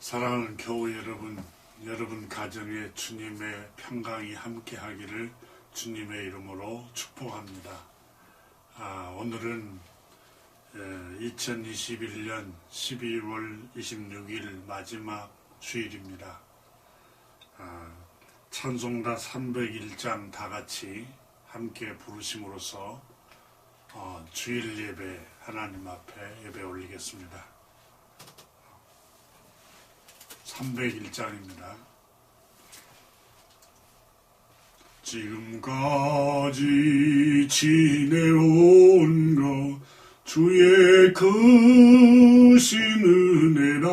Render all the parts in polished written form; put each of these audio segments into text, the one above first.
사랑하는 교우 여러분, 여러분 가정에 주님의 평강이 함께하기를 주님의 이름으로 축복합니다. 오늘은 2021년 12월 26일 마지막 주일입니다. 찬송가 301장 다같이 함께 부르심으로써 주일 예배 하나님 앞에 예배 올리겠습니다. 301장입니다. 지금까지 지내온 것 주의 크신 은혜라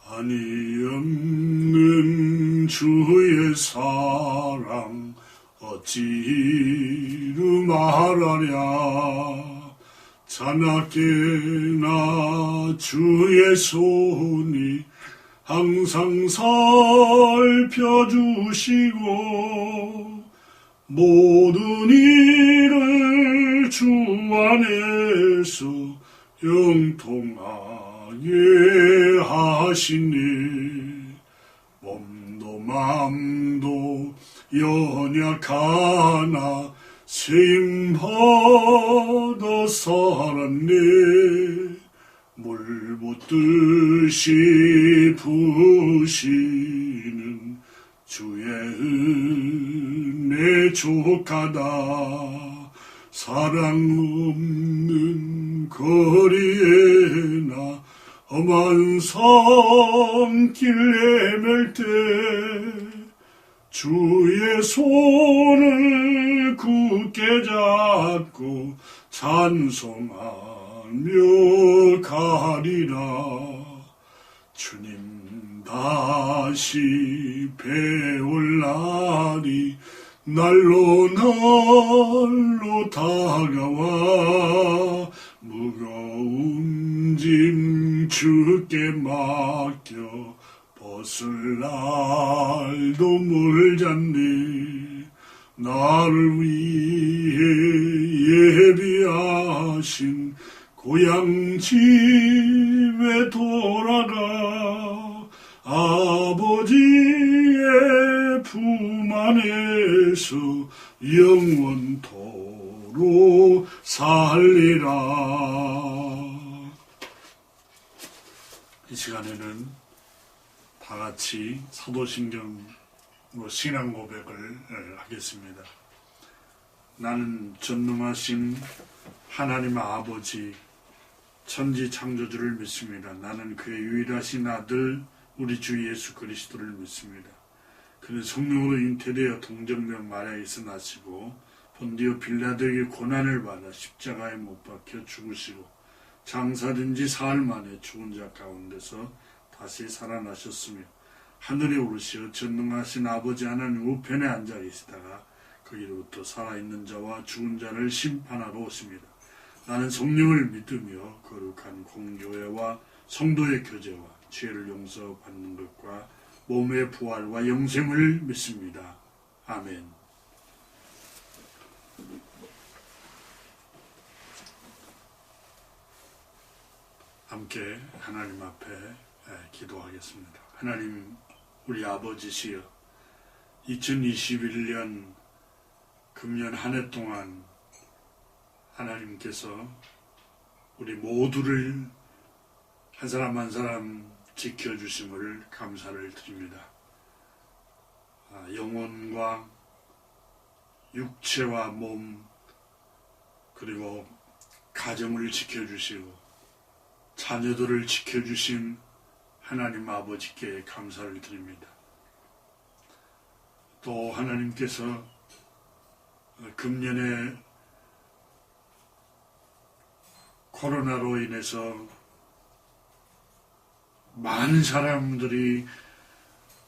한이 없는 주의 사랑 어찌 이루 말하랴. 자나깨나 주의 손이 항상 살펴주시고 모든 일을 주 안에서 영통하게 하시니 몸도 마음도 연약하나 세임받아 살았네. 물 붓듯이 부시는 주의 은혜 족하다. 사랑 없는 거리에나 험한 산길 헤맬 때 주의 손을 굳게 잡고 찬송하며 가리라. 주님 다시 배울 날이 날로 다가와 무거운 짐 주께 맡겨 벗을 날도 멀잖니. 나를 위해 예비하신 고향 집에 돌아가 아버지의 품 안에서 영원토록 살리라. 이 시간에는 다같이 사도신경 신앙 고백을 하겠습니다. 나는 전능하신 하나님 아버지 천지 창조주를 믿습니다. 나는 그의 유일하신 아들 우리 주 예수 그리스도를 믿습니다. 그는 성령으로 잉태되어 동정녀 마리아에서 나시고 본디오 빌라도에게 고난을 받아 십자가에 못 박혀 죽으시고 장사된 지 사흘 만에 죽은 자 가운데서 다시 살아나셨으며 하늘에 오르시어 전능하신 아버지 하나님 우편에 앉아 계시다가 거기로부터 살아있는 자와 죽은 자를 심판하러 오십니다. 나는 성령을 믿으며 거룩한 공교회와 성도의 교제와 죄를 용서받는 것과 몸의 부활과 영생을 믿습니다. 아멘. 함께 하나님 앞에 기도하겠습니다. 하나님 우리 아버지시여, 2021년 금년 한 해 동안 하나님께서 우리 모두를 한 사람 한 사람 지켜주심을 감사를 드립니다. 영혼과 육체와 몸 그리고 가정을 지켜주시고 자녀들을 지켜주신 하나님 아버지께 감사를 드립니다. 또 하나님께서 금년에 코로나로 인해서 많은 사람들이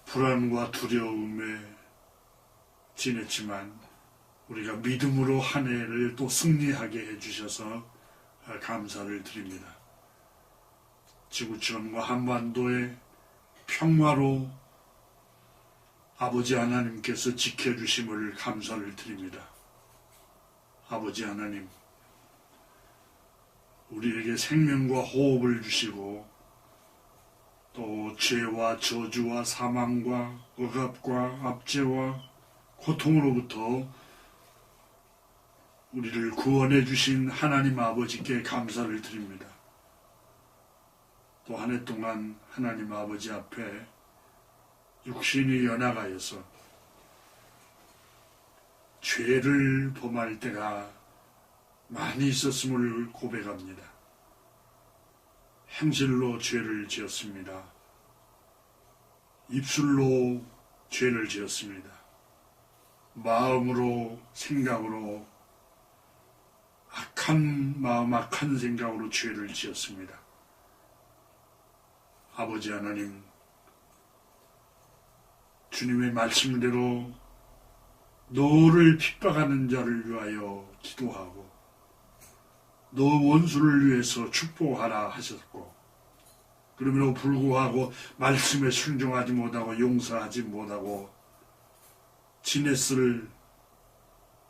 불안과 두려움에 지냈지만 우리가 믿음으로 한 해를 또 승리하게 해주셔서 감사를 드립니다. 지구촌과 한반도의 평화로 아버지 하나님께서 지켜주심을 감사를 드립니다. 아버지 하나님, 우리에게 생명과 호흡을 주시고 또 죄와 저주와 사망과 억압과 압제와 고통으로부터 우리를 구원해 주신 하나님 아버지께 감사를 드립니다. 또 한 해 동안 하나님 아버지 앞에 육신이 연약하여서 죄를 범할 때가 많이 있었음을 고백합니다. 행실로 죄를 지었습니다. 입술로 죄를 지었습니다. 마음으로, 생각으로, 악한 마음, 악한 생각으로 죄를 지었습니다. 아버지 하나님, 주님의 말씀대로 너를 핍박하는 자를 위하여 기도하고 너 원수를 위해서 축복하라 하셨고, 그러므로 불구하고 말씀에 순종하지 못하고 용서하지 못하고 지냈을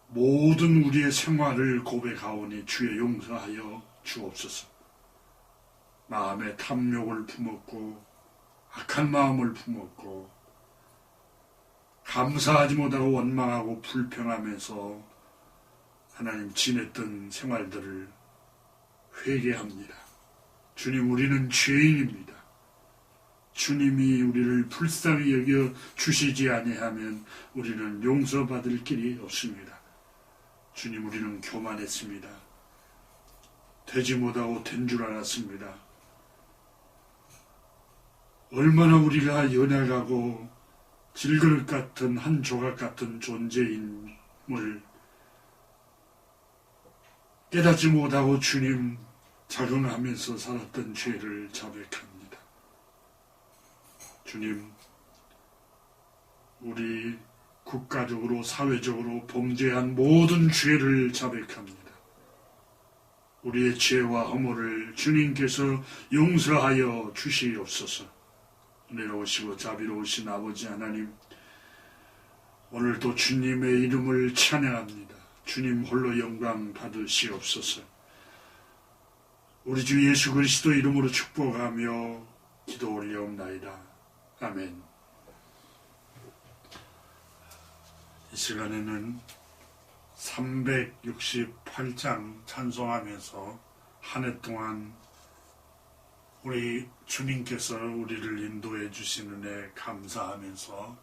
모든 우리의 생활을 고백하오니 주의 용서하여 주옵소서. 마음에 탐욕을 품었고 악한 마음을 품었고 감사하지 못하고 원망하고 불평하면서 하나님 지냈던 생활들을 회개합니다. 주님, 우리는 죄인입니다. 주님이 우리를 불쌍히 여겨 주시지 아니하면 우리는 용서받을 길이 없습니다. 주님, 우리는 교만했습니다. 되지 못하고 된 줄 알았습니다. 얼마나 우리가 연약하고 질그릇 같은 한 조각 같은 존재임을 깨닫지 못하고 주님 작용하면서 살았던 죄를 자백합니다. 주님, 우리 국가적으로 사회적으로 범죄한 모든 죄를 자백합니다. 우리의 죄와 허물을 주님께서 용서하여 주시옵소서. 은혜로우시고 자비로우신 아버지 하나님, 오늘도 주님의 이름을 찬양합니다. 주님 홀로 영광 받으시옵소서. 우리 주 예수 그리스도 이름으로 축복하며 기도 올려옵나이다. 아멘. 이 시간에는 368장 찬송하면서 한 해 동안 우리 주님께서 우리를 인도해 주신 은혜 감사하면서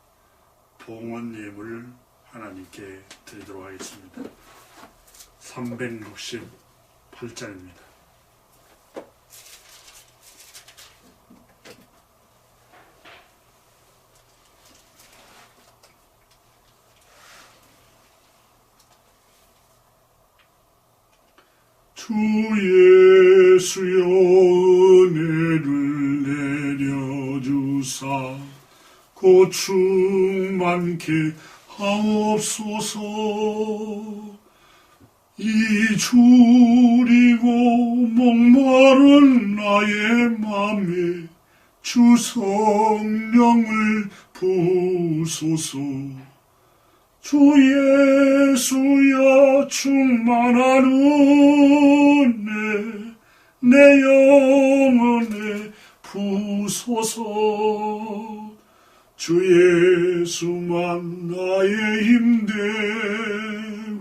봉헌 예물 하나님께 드리도록 하겠습니다. 368장입니다. 주 예수여 은혜를 내려주사 곧 충만케 하옵소서. 이 주리고 목마른 나의 맘에 주 성령을 부으소서. 주 예수여 충만한 은혜 내 영혼에 부소서. 주 예수만 나의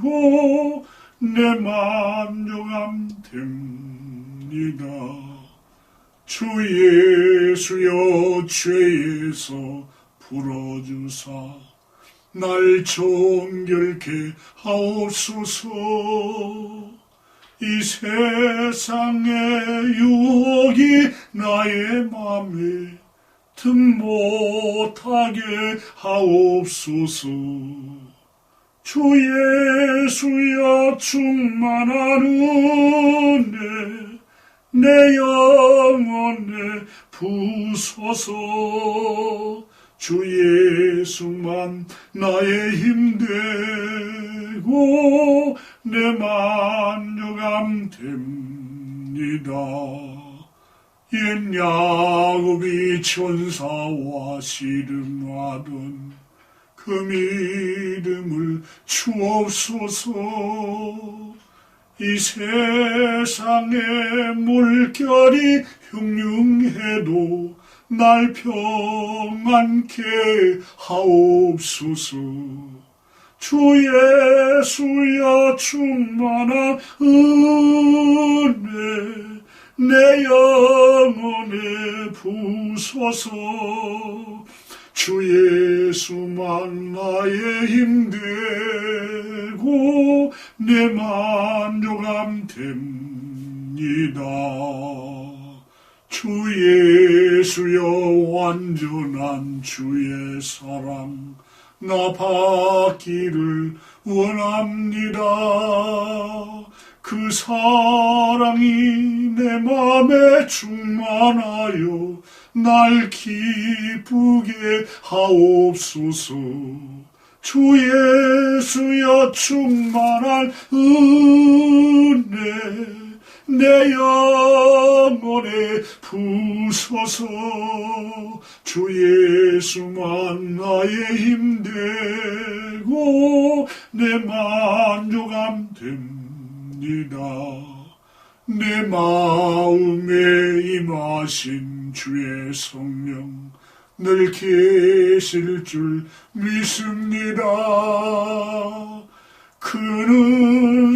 힘되고 내 만족함 됩니다. 주 예수여 죄에서 풀어주사 날 정결케 하옵소서. 이 세상의 유혹이 나의 맘에 틈 못하게 하옵소서. 주 예수여 충만한 은혜 내 영혼에 부소서. 주 예수만 나의 힘되고 내 만족함 됩니다. 옛 야곱이 천사와 씨름하던 그 믿음을 주옵소서. 이 세상의 물결이 흉흉해도 날 평안케 하옵소서. 주 예수여 충만한 은혜 내 영혼에 부소서. 주 예수만 나의 힘되고 내 만족함 됩니다. 주 예수여 완전한 주의 사랑 나 받기를 원합니다. 그 사랑이 내 맘에 충만하여 날 기쁘게 하옵소서. 주 예수여 충만한 은혜 내 영혼에 부소서. 주 예수만 나의 힘되고 내 만족함 됩니다. 내 마음에 임하신 주의 성령 늘 계실 줄 믿습니다. 그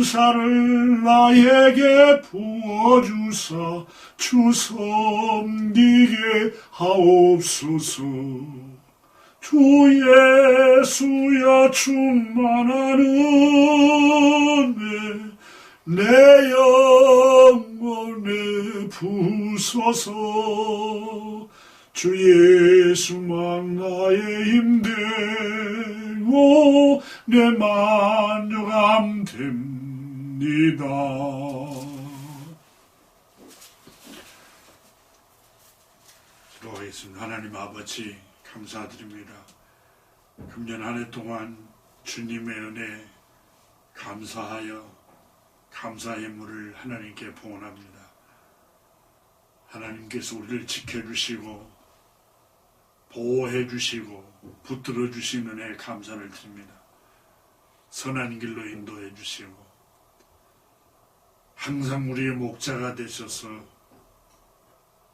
은사를 나에게 부어주사 주 섬기게 하옵소서. 주 예수여 충만한 은혜 내 영혼에 부소서. 주 예수만 나의 힘되고 내 만족함 됩니다. 기도하겠습니다. 하나님 아버지 감사드립니다. 금년 한 해 동안 주님의 은혜 감사하여 감사의 물을 하나님께 봉헌합니다. 하나님께서 우리를 지켜주시고 보호해 주시고 붙들어 주신 은혜에 감사를 드립니다. 선한 길로 인도해 주시고 항상 우리의 목자가 되셔서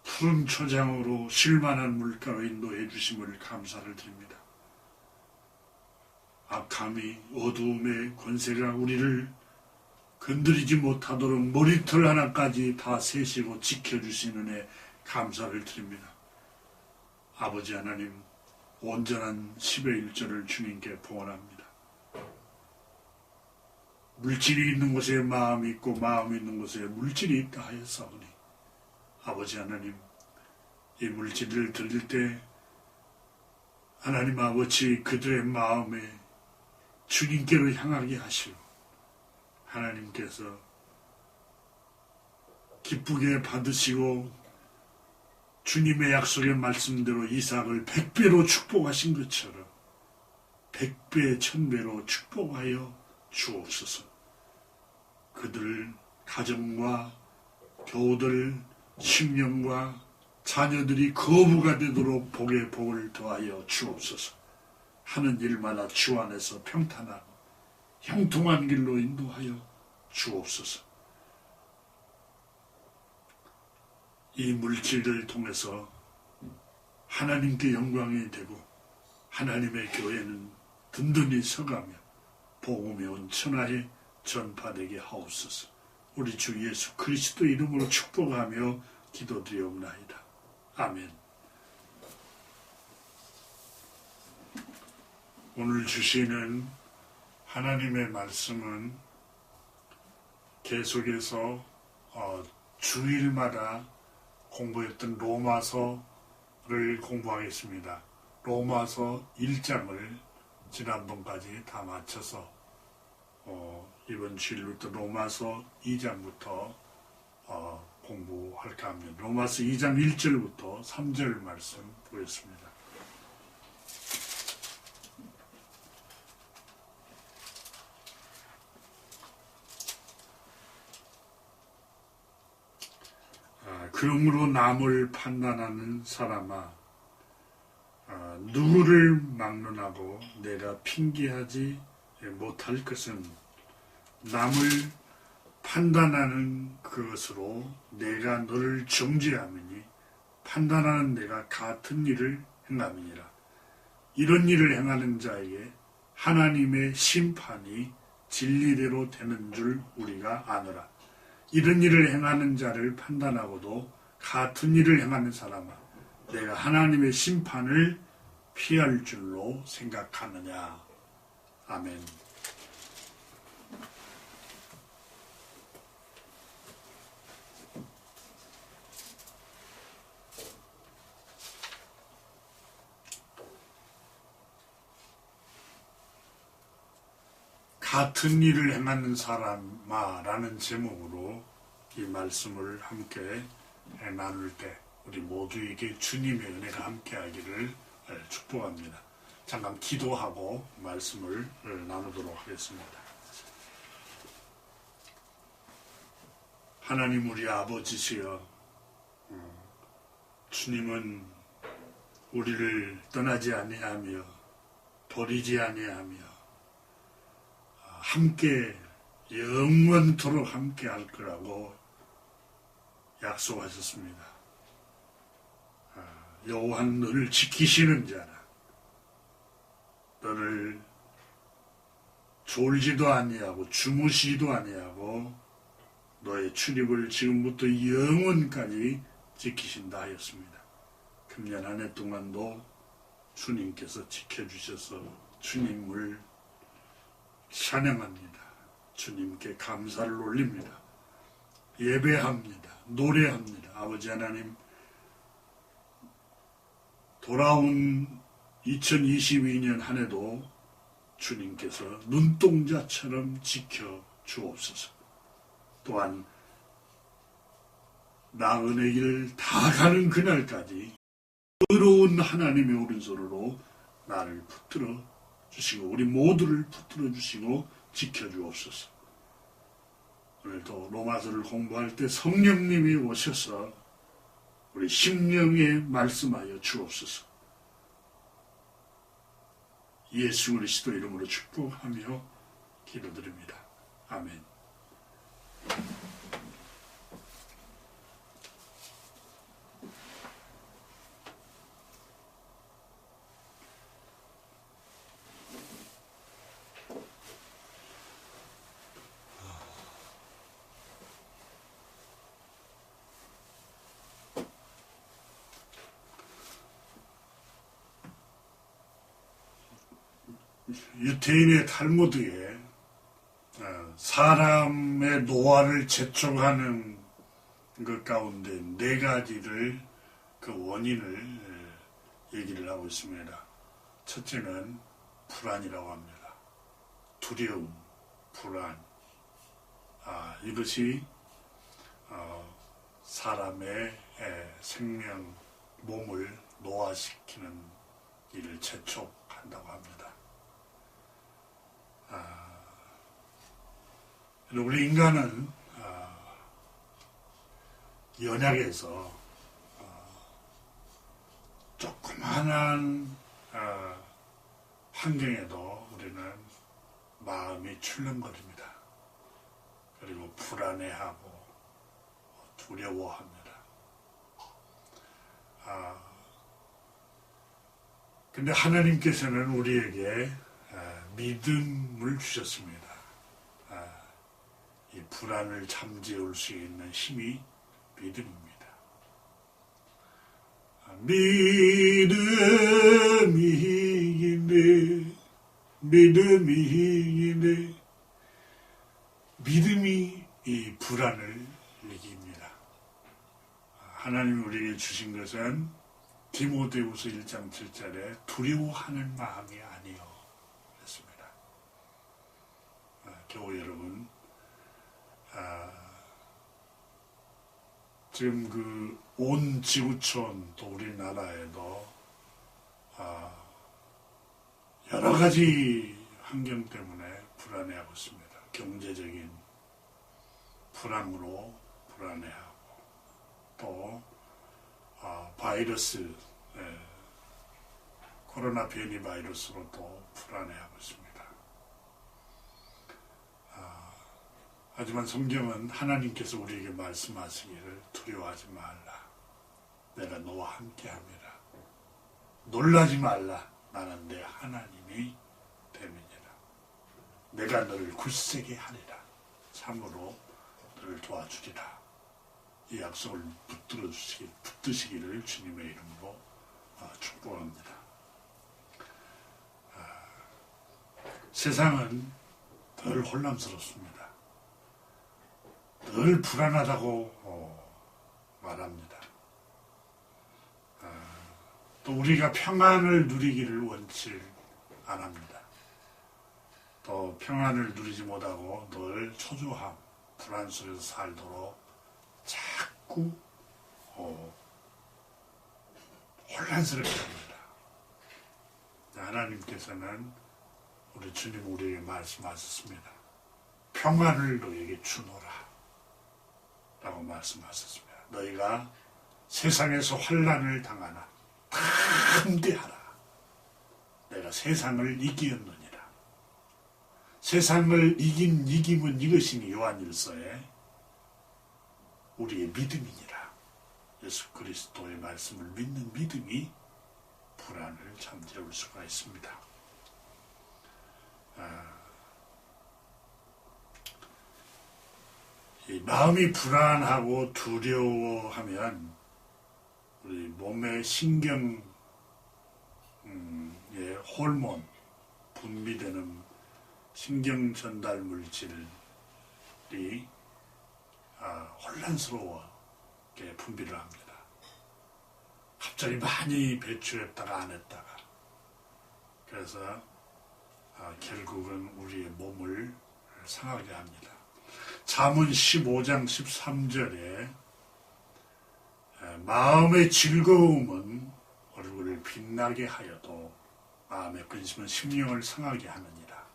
푸른 초장으로 쉴만한 물가로 인도해 주심을 감사를 드립니다. 악함이 어두움의 권세가 우리를 건드리지 못하도록 머리털 하나까지 다 세시고 지켜주시는 은혜 감사를 드립니다. 아버지 하나님 온전한 10의 1절을 주님께 봉헌합니다. 물질이 있는 곳에 마음이 있고 마음이 있는 곳에 물질이 있다 하였사오니 아버지 하나님 이 물질을 드릴 때 하나님 아버지 그들의 마음에 주님께로 향하게 하시고 하나님께서 기쁘게 받으시고 주님의 약속의 말씀대로 이삭을 100배로 축복하신 것처럼 100배 1000배로 축복하여 주옵소서. 그들 가정과 교우들 심령과 자녀들이 거부가 되도록 복에 복을 더하여 주옵소서. 하는 일마다 주 안에서 평탄하고 형통한 길로 인도하여 주옵소서. 이 물질을 통해서 하나님께 영광이 되고 하나님의 교회는 든든히 서가며 복음이 온 천하에 전파되게 하옵소서. 우리 주 예수 그리스도 이름으로 축복하며 기도드리옵나이다. 아멘. 오늘 주시는 하나님의 말씀은 계속해서 주일마다 공부했던 로마서를 공부하겠습니다. 로마서 1장을 지난번까지 다 마쳐서 이번 주일부터 로마서 2장부터 공부할까 합니다. 로마서 2장 1절부터 3절 말씀 보겠습니다. 그러므로 남을 판단하는 사람아, 누구를 막론하고 내가 핑계하지 못할 것은 남을 판단하는 그것으로 내가 너를 정죄하느니 판단하는 내가 같은 일을 행함이니라. 이런 일을 행하는 자에게 하나님의 심판이 진리대로 되는 줄 우리가 아노라. 이런 일을 행하는 자를 판단하고도 같은 일을 행하는 사람아, 내가 하나님의 심판을 피할 줄로 생각하느냐. 아멘. 같은 일을 행하는 사람아 라는 제목으로 이 말씀을 함께 나눌 때 우리 모두에게 주님의 은혜가 함께하기를 축복합니다. 잠깐 기도하고 말씀을 나누도록 하겠습니다. 하나님 우리 아버지시여, 주님은 우리를 떠나지 아니하며 버리지 아니하며 함께 영원토록 함께 할 거라고 약속하셨습니다. 여호와는 너를 지키시는 자라. 너를 졸지도 아니하고 주무시지도 아니하고 너의 출입을 지금부터 영원까지 지키신다 하였습니다. 금년 한 해 동안도 주님께서 지켜주셔서 주님을 찬양합니다. 주님께 감사를 올립니다. 예배합니다. 노래합니다. 아버지 하나님, 돌아온 2022년 한 해도 주님께서 눈동자처럼 지켜 주옵소서. 또한 나은의 길 다 가는 그날까지 의로운 하나님의 오른손으로 나를 붙들어 주시고 우리 모두를 붙들어 주시고 지켜 주옵소서. 오늘도 로마서를 공부할 때 성령님이 오셔서 우리 심령에 말씀하여 주옵소서. 예수 그리스도 이름으로 축복하며 기도드립니다. 아멘. 유태인의 탈무드에 사람의 노화를 재촉하는 것 가운데 네 가지를 그 원인을 얘기를 하고 있습니다. 첫째는 불안이라고 합니다. 두려움, 불안. 이것이 사람의 생명, 몸을 노화시키는 일을 재촉한다고 합니다. 우리 인간은 연약해서 조그만한 환경에도 우리는 마음이 출렁거립니다. 그리고 불안해하고 두려워합니다. 근데 하나님께서는 우리에게 믿음을 주셨습니다. 이 불안을 잠재울 수 있는 힘이 믿음입니다. 믿음이 이 불안을 이깁니다. 하나님이 우리에게 주신 것은 디모데후서 1장 7절에 두려워하는 마음이 아니요 했습니다. 교우 여러분, 지금 그 온 지구촌 또 우리나라에도 여러 가지 환경 때문에 불안해하고 있습니다. 경제적인 불안으로 불안해하고 또 바이러스, 코로나 변이 바이러스로 또 불안해하고 있습니다. 하지만 성경은 하나님께서 우리에게 말씀하시기를 두려워하지 말라. 내가 너와 함께함이라. 놀라지 말라. 나는 내 하나님이 됨이니라. 내가 너를 굳세게 하리라. 참으로 너를 도와주리라. 이 약속을 붙드시기를 주님의 이름으로 축복합니다. 세상은 늘 혼란스럽습니다. 늘 불안하다고 말합니다. 또 우리가 평안을 누리기를 원치 않습니다. 또 평안을 누리지 못하고 늘 초조함, 불안 속에서 살도록 자꾸 혼란스럽게 합니다. 하나님께서는 우리 주님 우리에게 말씀하셨습니다. 평안을 너에게 주노라 라고 말씀하셨습니다. 너희가 세상에서 환난을 당하나 담대하라. 내가 세상을 이기었느니라. 세상을 이긴 이김은 이것이니 요한일서에 우리의 믿음이니라. 예수 그리스도의 말씀을 믿는 믿음이 불안을 잠재울 수가 있습니다. 이 마음이 불안하고 두려워하면 우리 몸의 신경의 호르몬, 분비되는 신경 전달 물질이 혼란스러워게 분비를 합니다. 갑자기 많이 배출했다가 안 했다가. 그래서 결국은 우리의 몸을 상하게 합니다. 잠언 15장 13절에 마음의 즐거움은 얼굴을 빛나게 하여도 마음의 근심은 심령을 상하게 하느니라.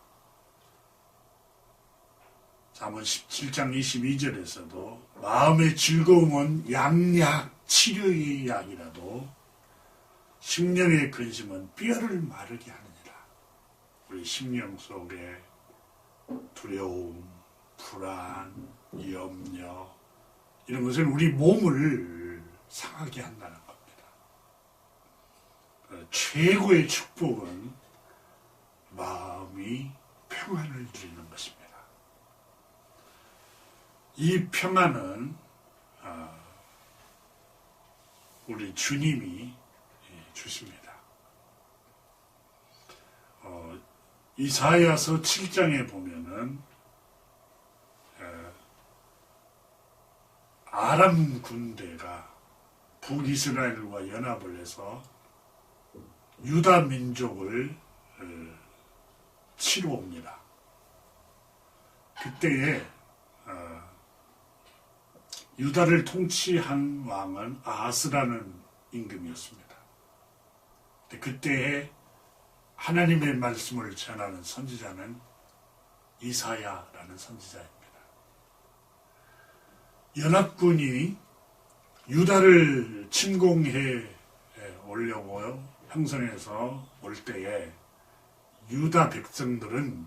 잠언 17장 22절에서도 마음의 즐거움은 양약, 치료의 약이라도 심령의 근심은 뼈를 마르게 하느니라. 우리 심령 속에 두려움, 불안, 염려 이런 것은 우리 몸을 상하게 한다는 겁니다. 최고의 축복은 마음이 평안을 누리는 것입니다. 이 평안은 우리 주님이 주십니다. 이사야서 7장에 보면은 아람 군대가 북이스라엘과 연합을 해서 유다 민족을 치러 옵니다. 그때에 유다를 통치한 왕은 아하스라는 임금이었습니다. 그때에 하나님의 말씀을 전하는 선지자는 이사야라는 선지자입니다. 연합군이 유다를 침공해 오려고 형성해서 올 때에 유다 백성들은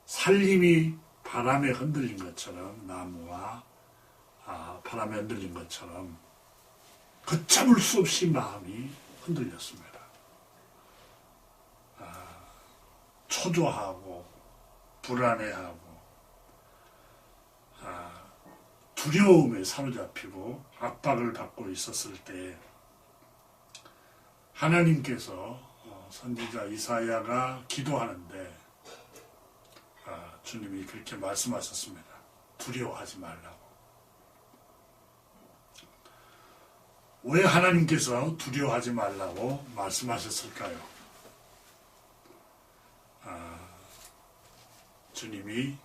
살림이 바람에 흔들린 것처럼 나무와 바람에 흔들린 것처럼 걷잡을 수 없이 마음이 흔들렸습니다. 초조하고 불안해하고 두려움에 사로잡히고 압박을 받고 있었을 때 하나님께서 선지자 이사야가 기도하는데 주님이 그렇게 말씀하셨습니다. 두려워하지 말라고. 왜 하나님께서 두려워하지 말라고 말씀하셨을까요? 주님이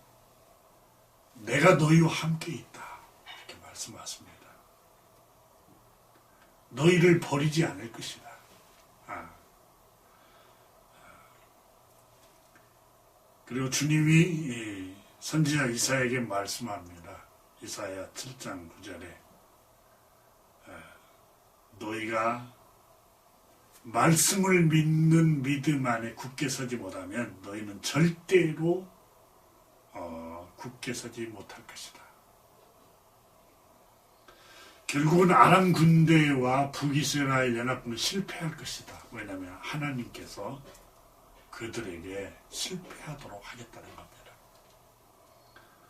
내가 너희와 함께 있다 이렇게 말씀하십니다. 너희를 버리지 않을 것이다. 그리고 주님이 선지자 이사야에게 말씀합니다. 이사야 7장 9절에 너희가 말씀을 믿는 믿음 안에 굳게 서지 못하면 너희는 절대로 굳게 서지 못할 것이다. 결국은 아람 군대와 북이스라엘 연합군은 실패할 것이다. 왜냐하면 하나님께서 그들에게 실패하도록 하겠다는 겁니다.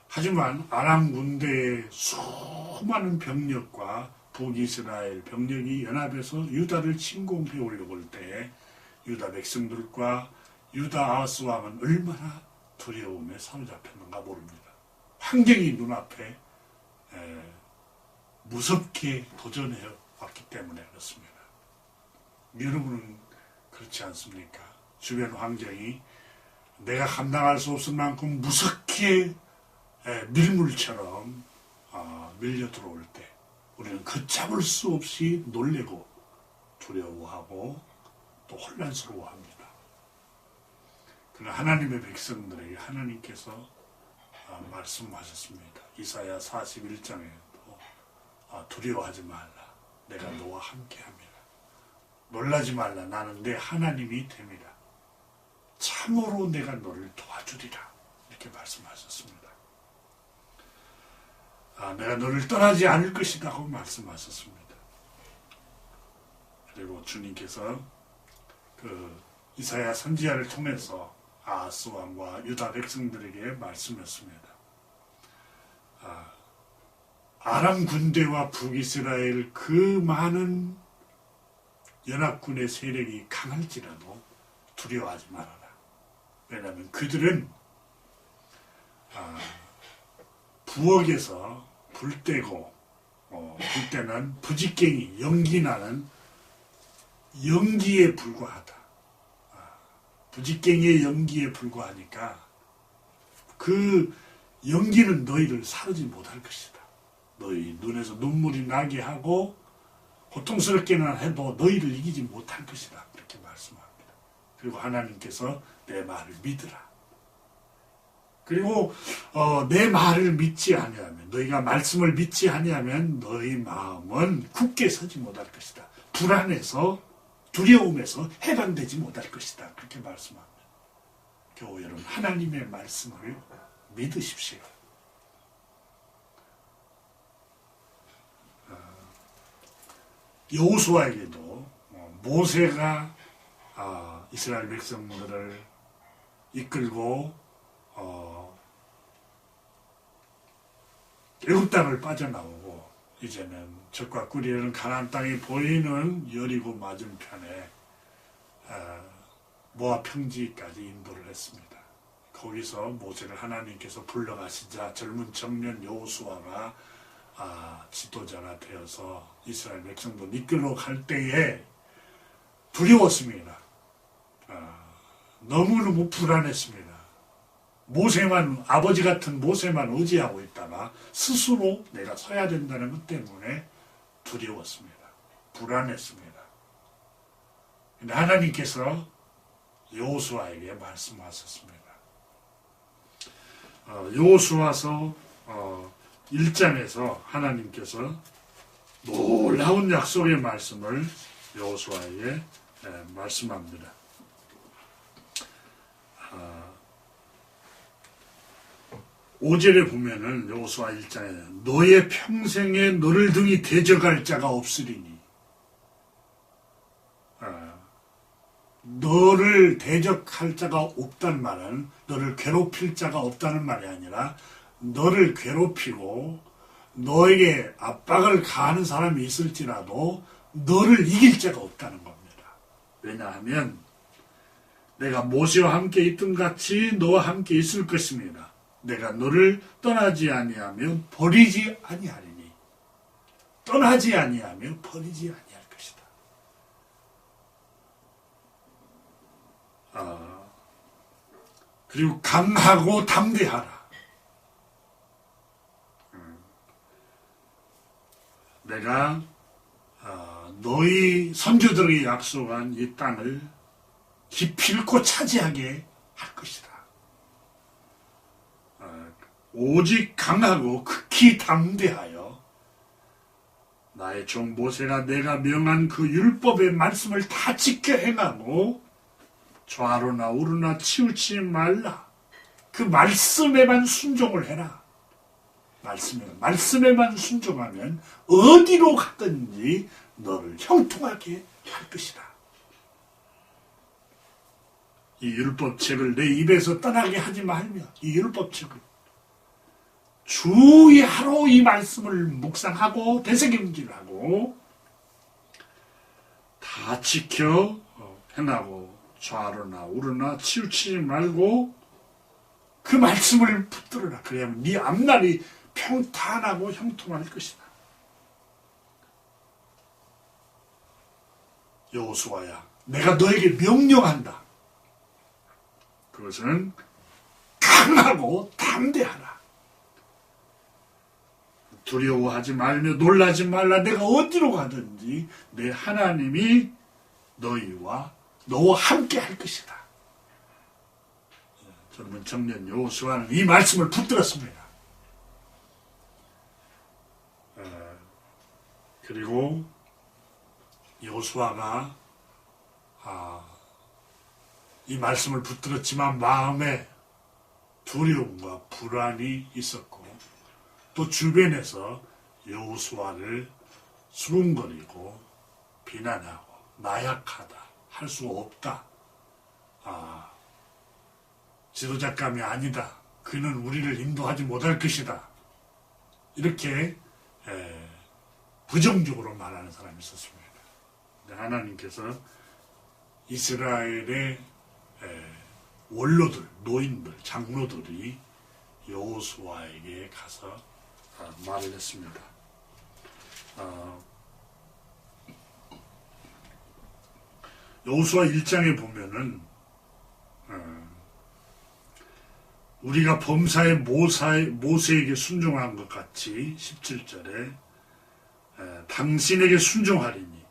하지만 아람 군대의 수많은 병력과 북이스라엘 병력이 연합해서 유다를 침공해 오려고 할 때에 유다 백성들과 유다 아하스 왕은 얼마나 두려움에 사로잡혔는가 모릅니다. 환경이 눈앞에 무섭게 도전해 왔기 때문에 그렇습니다. 여러분은 그렇지 않습니까? 주변 환경이 내가 감당할 수 없을 만큼 무섭게 밀물처럼 밀려 들어올 때 우리는 걷잡을 수 없이 놀래고 두려워하고 또 혼란스러워합니다. 그러나 하나님의 백성들에게 하나님께서 말씀하셨습니다. 이사야 41장에도 두려워하지 말라. 내가 너와 함께함이라. 놀라지 말라. 나는 내 하나님이 됨이라. 참으로 내가 너를 도와주리라. 이렇게 말씀하셨습니다. 내가 너를 떠나지 않을 것이다 하고 말씀하셨습니다. 그리고 주님께서 그 이사야 선지자를 통해서 아하스 왕과 유다 백성들에게 말씀했습니다. 아람 군대와 북이스라엘 그 많은 연합군의 세력이 강할지라도 두려워하지 말아라. 왜냐하면 그들은 부엌에서 불 떼고 불 때는 부직갱이 연기나는 연기에 불과하다. 부직갱이의 연기에 불과하니까 그 연기는 너희를 사르지 못할 것이다. 너희 눈에서 눈물이 나게 하고 고통스럽게는 해도 너희를 이기지 못할 것이다. 그렇게 말씀합니다. 그리고 하나님께서 내 말을 믿으라. 그리고 내 말을 믿지 아니하면 너희가 말씀을 믿지 아니하면 너희 마음은 굳게 서지 못할 것이다. 불안해서 두려움에서 해방되지 못할 것이다. 그렇게 말씀합니다. 교우 여러분 하나님의 말씀을 믿으십시오. 여호수아에게도 모세가 이스라엘 백성들을 이끌고 애굽 땅을 빠져나오고 이제는 적과 꿀이는 가나안 땅이 보이는 여리고 맞은편에 모압 평지까지 인도를 했습니다. 거기서 모세를 하나님께서 불러가시자 젊은 청년 여호수아가 지도자가 되어서 이스라엘 백성도 이끌어 갈 때에 두려웠습니다. 너무너무 불안했습니다. 모세만, 아버지 같은 모세만 의지하고 있다가 스스로 내가 서야 된다는 것 때문에 두려웠습니다. 불안했습니다. 근데 하나님께서 여호수아에게 말씀하셨습니다. 여호수아서 1장에서 하나님께서 놀라운 약속의 말씀을 여호수아에게 말씀합니다. 5절에 보면은 여호수아 1장에 너의 평생에 너를 등이 대적할 자가 없으리니 너를 대적할 자가 없다는 말은 너를 괴롭힐 자가 없다는 말이 아니라 너를 괴롭히고 너에게 압박을 가하는 사람이 있을지라도 너를 이길 자가 없다는 겁니다. 왜냐하면 내가 모세와 함께 있던 같이 너와 함께 있을 것입니다. 내가 너를 떠나지 아니하며 버리지 아니하리니 떠나지 아니하며 버리지 아니할 것이다. 그리고 강하고 담대하라. 내가 너희 선조들에게 약속한 이 땅을 기필코 차지하게 할 것이다. 오직 강하고 극히 담대하여 나의 종 모세가 내가 명한 그 율법의 말씀을 다 지켜 행하고 좌로나 우로나 치우치지 말라. 그 말씀에만 순종을 해라. 말씀에만 순종하면 어디로 가든지 너를 형통하게 할 것이다. 이 율법책을 내 입에서 떠나게 하지 말며 이 율법책을 주의 하루 이 말씀을 묵상하고 되새김질하고 다 지켜 행하고 좌로나 우로나 치우치지 말고 그 말씀을 붙들어라. 그래야만 네 앞날이 평탄하고 형통할 것이다. 여호수아야, 내가 너에게 명령한다. 그것은 강하고 담대하라. 두려워하지 말며 놀라지 말라. 내가 어디로 가든지 내 하나님이 너와 함께 할 것이다. 젊은 청년 여호수아는 이 말씀을 붙들었습니다. 그리고 여호수아가 이 말씀을 붙들었지만 마음에 두려움과 불안이 있었고 또 주변에서 여호수아를 수군거리고 비난하고 나약하다, 할 수 없다, 지도자감이 아니다, 그는 우리를 인도하지 못할 것이다, 이렇게 부정적으로 말하는 사람이 있었습니다. 하나님께서 이스라엘의 원로들, 노인들, 장로들이 여호수아에게 가서 말을 했습니다. 여호수아 1장에 보면은 우리가 범사의 모세에게 순종한 것 같이 17절에 당신에게 순종하리니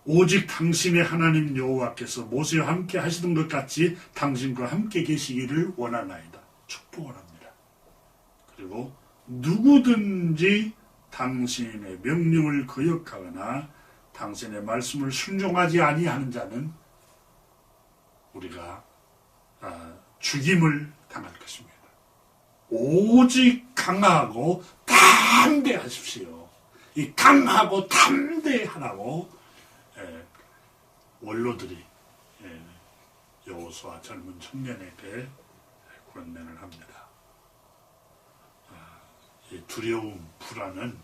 오직 당신의 하나님 여호와께서 모세와 함께 하시던 것 같이 당신과 함께 계시기를 원하나이다. 축복을 합니다. 그리고 누구든지 당신의 명령을 거역하거나 당신의 말씀을 순종하지 아니하는 자는 우리가 죽임을 당할 것입니다. 오직 강하고 담대하십시오. 이 강하고 담대하라고 원로들이 여호수아 젊은 청년에게 권면을 합니다. 이 두려움, 불안은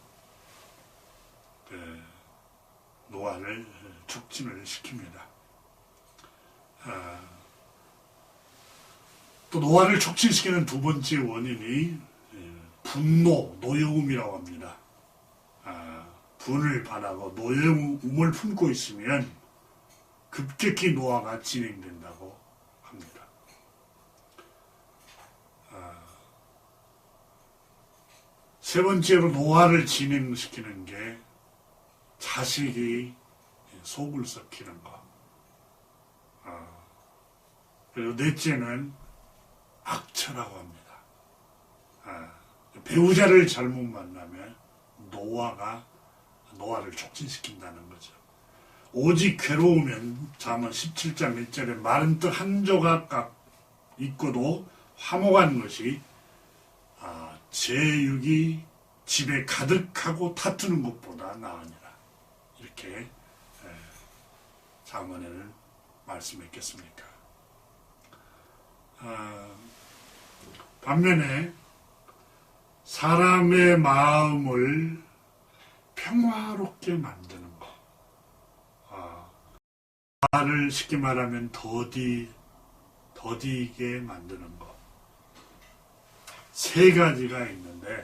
노아를 촉진을 시킵니다. 또 노아를 촉진시키는 두 번째 원인이 분노, 노여움이라고 합니다. 분을 바라고 노여움을 품고 있으면 급격히 노화가 진행된다고 합니다. 세 번째로 노화를 진행시키는 게 자식이 속을 썩히는 것. 그리고 넷째는 악처라고 합니다. 배우자를 잘못 만나면 노화를 촉진시킨다는 거죠. 오직 괴로우면 잠언 17장 1절에 마른 떡 한 조각 있고도 화목한 것이 제6이 집에 가득하고 다투는 것보다 나으니라. 이렇게 잠언에는 말씀했겠습니까? 반면에 사람의 마음을 평화롭게 만드는 것, 말을 쉽게 말하면 더디게 만드는 것, 세 가지가 있는데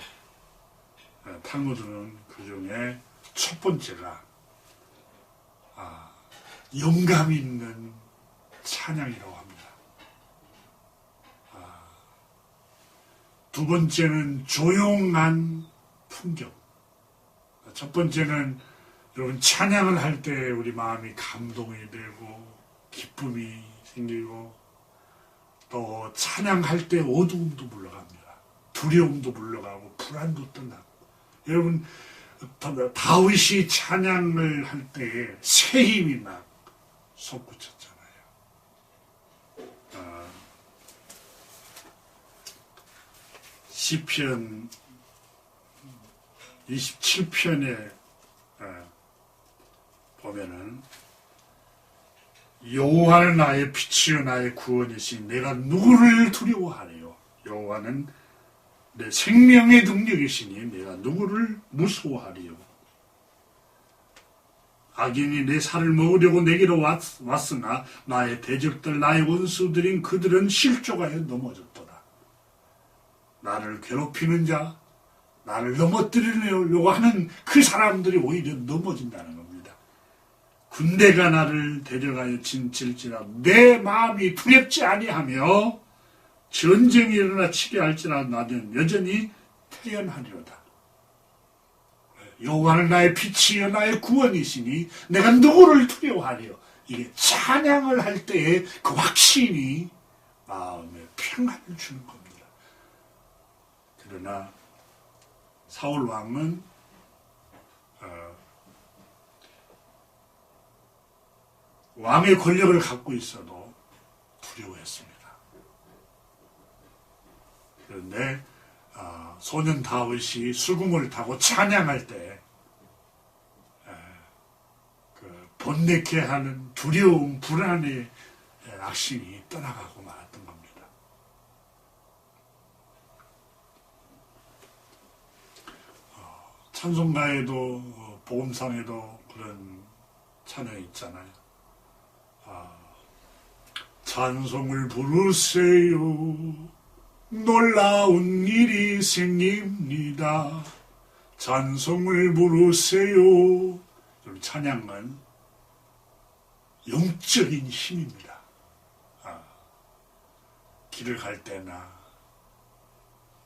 탈무드는 그 중에 첫 번째가 영감 있는 찬양이라고 합니다. 두 번째는 조용한 풍경. 첫 번째는 여러분 찬양을 할 때 우리 마음이 감동이 되고 기쁨이 생기고 또 찬양할 때 어두움도 물러갑니다. 두려움도 물러가고 불안도 떠나고. 여러분 다윗이 찬양을 할 때에 새 힘이 막 솟구쳤잖아요. 시편 27편에 보면은 여호와는 나의 빛이요 나의 구원이시니 내가 누구를 두려워하리요. 여호와는 내 생명의 능력이시니 내가 누구를 무서워하리요. 악인이 내 살을 먹으려고 내게로 왔으나 나의 대적들 나의 원수들인 그들은 실족하여 넘어졌도다. 나를 괴롭히는 자, 나를 넘어뜨리려고 하는 그 사람들이 오히려 넘어진다는 겁니다. 군대가 나를 데려가여 진칠지라도 내 마음이 두렵지 아니하며 전쟁이 일어나 치게 할지라도 나는 여전히 태연하리로다. 여호와는 나의 빛이요 나의 구원이시니 내가 누구를 두려워하리요. 이게 찬양을 할 때의 그 확신이 마음에 평안을 주는 겁니다. 그러나 사울 왕은 왕의 권력을 갖고 있어도 두려워했습니다. 그런데 소년 다윗이 수금을 타고 찬양할 때 그 번뇌케 하는 두려움, 불안의 악신이 떠나가고 말았던 겁니다. 찬송가에도 복음상에도 그런 찬양이 있잖아요. 찬송을 부르세요. 놀라운 일이 생깁니다. 찬송을 부르세요. 찬양은 영적인 힘입니다. 길을 갈 때나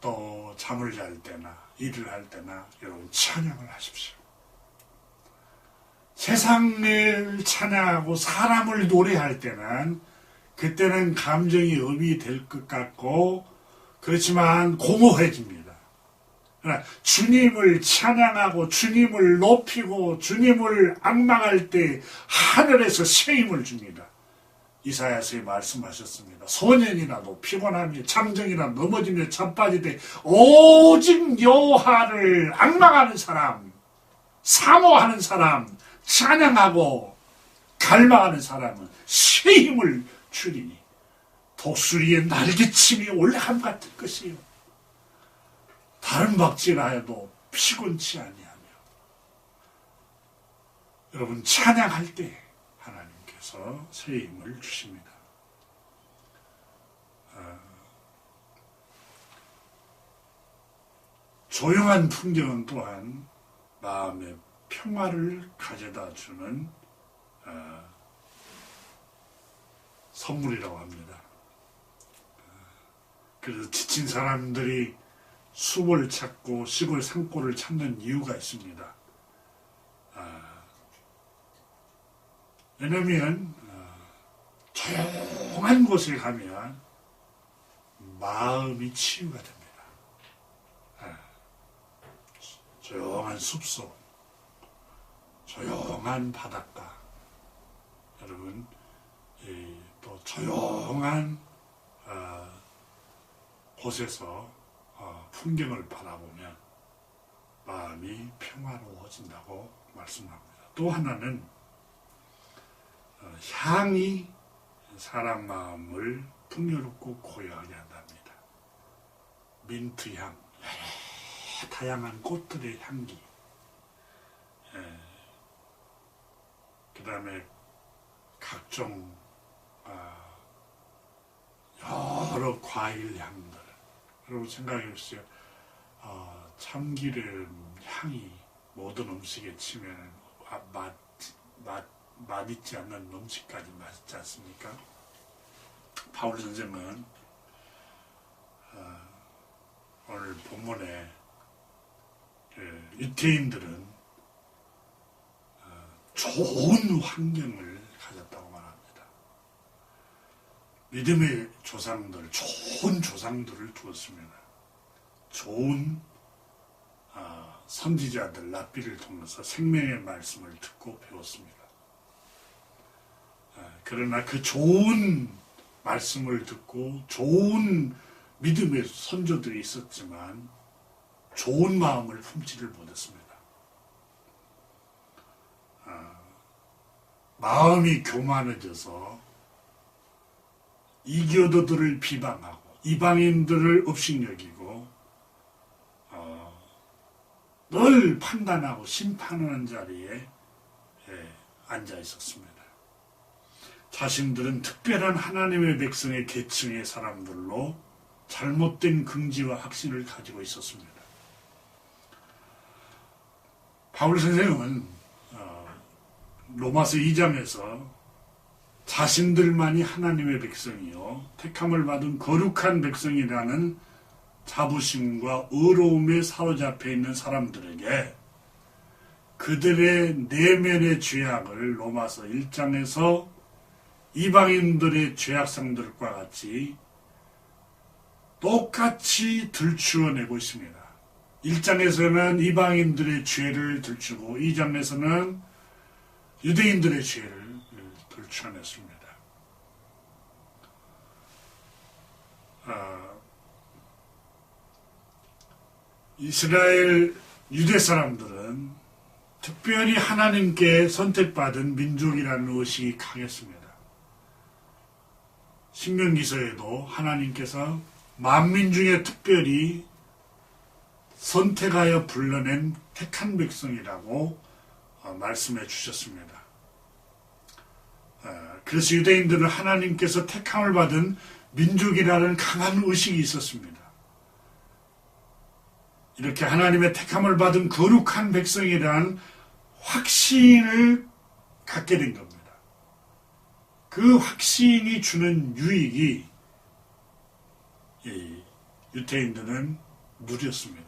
또 잠을 잘 때나 일을 할 때나 여러분 찬양을 하십시오. 세상을 찬양하고 사람을 노래할 때는 그때는 감정이 업이 될 것 같고 그렇지만 공허해집니다. 그러나 주님을 찬양하고 주님을 높이고 주님을 앙망할 때 하늘에서 새 힘을 줍니다. 이사야서에 말씀하셨습니다. 소년이라도 피곤하며 잠정이라 넘어지며 자빠지되 오직 여호와를 앙망하는 사람, 사모하는 사람, 찬양하고 갈망하는 사람은 새 힘을 주리니 독수리의 날개침이 올라감 같을 것이요. 다른 박쥐라 해도 피곤치 아니하며. 여러분 찬양할 때 하나님께서 새 힘을 주십니다. 조용한 풍경은 또한 마음의 평화를 가져다 주는 선물이라고 합니다. 그래서 지친 사람들이 숲을 찾고 시골 산골을 찾는 이유가 있습니다. 왜냐하면 조용한 곳에 가면 마음이 치유가 됩니다. 조용한 숲속, 조용한 바닷가, 여러분 또 조용한 곳에서 풍경을 바라보면 마음이 평화로워진다고 말씀합니다. 또 하나는 향이 사람 마음을 풍요롭고 고요하게 한답니다. 민트향, 다양한 꽃들의 향기, 그 다음에 각종 여러 과일 향들. 여러분 생각해 보세요. 참기름 향이 모든 음식에 치면 맛있지 않는 음식까지 맛있지 않습니까? 바울 선생은 오늘 본문에 유태인들은 좋은 환경을 가졌다고 말합니다. 믿음의 조상들, 좋은 조상들을 두었습니다. 좋은 선지자들, 랍비를 통해서 생명의 말씀을 듣고 배웠습니다. 그러나 그 좋은 말씀을 듣고 좋은 믿음의 선조들이 있었지만 좋은 마음을 품지를 못했습니다. 마음이 교만해져서 이교도들을 비방하고 이방인들을 업신여기고 늘 판단하고 심판하는 자리에 앉아 있었습니다. 자신들은 특별한 하나님의 백성의 계층의 사람들로 잘못된 긍지와 확신을 가지고 있었습니다. 바울 선생은 로마서 2장에서 자신들만이 하나님의 백성이요 택함을 받은 거룩한 백성이라는 자부심과 의로움에 사로잡혀 있는 사람들에게 그들의 내면의 죄악을 로마서 1장에서 이방인들의 죄악상들과 같이 똑같이 들추어내고 있습니다. 1장에서는 이방인들의 죄를 들추고 2장에서는 유대인들의 죄를 들추어냈습니다. 이스라엘 유대 사람들은 특별히 하나님께 선택받은 민족이라는 의식이 강했습니다. 신명기서에도 하나님께서 만민 중에 특별히 선택하여 불러낸 택한 백성이라고 말씀해 주셨습니다. 그래서 유대인들은 하나님께서 택함을 받은 민족이라는 강한 의식이 있었습니다. 이렇게 하나님의 택함을 받은 거룩한 백성이라는 확신을 갖게 된 겁니다. 그 확신이 주는 유익이 유대인들은 누렸습니다.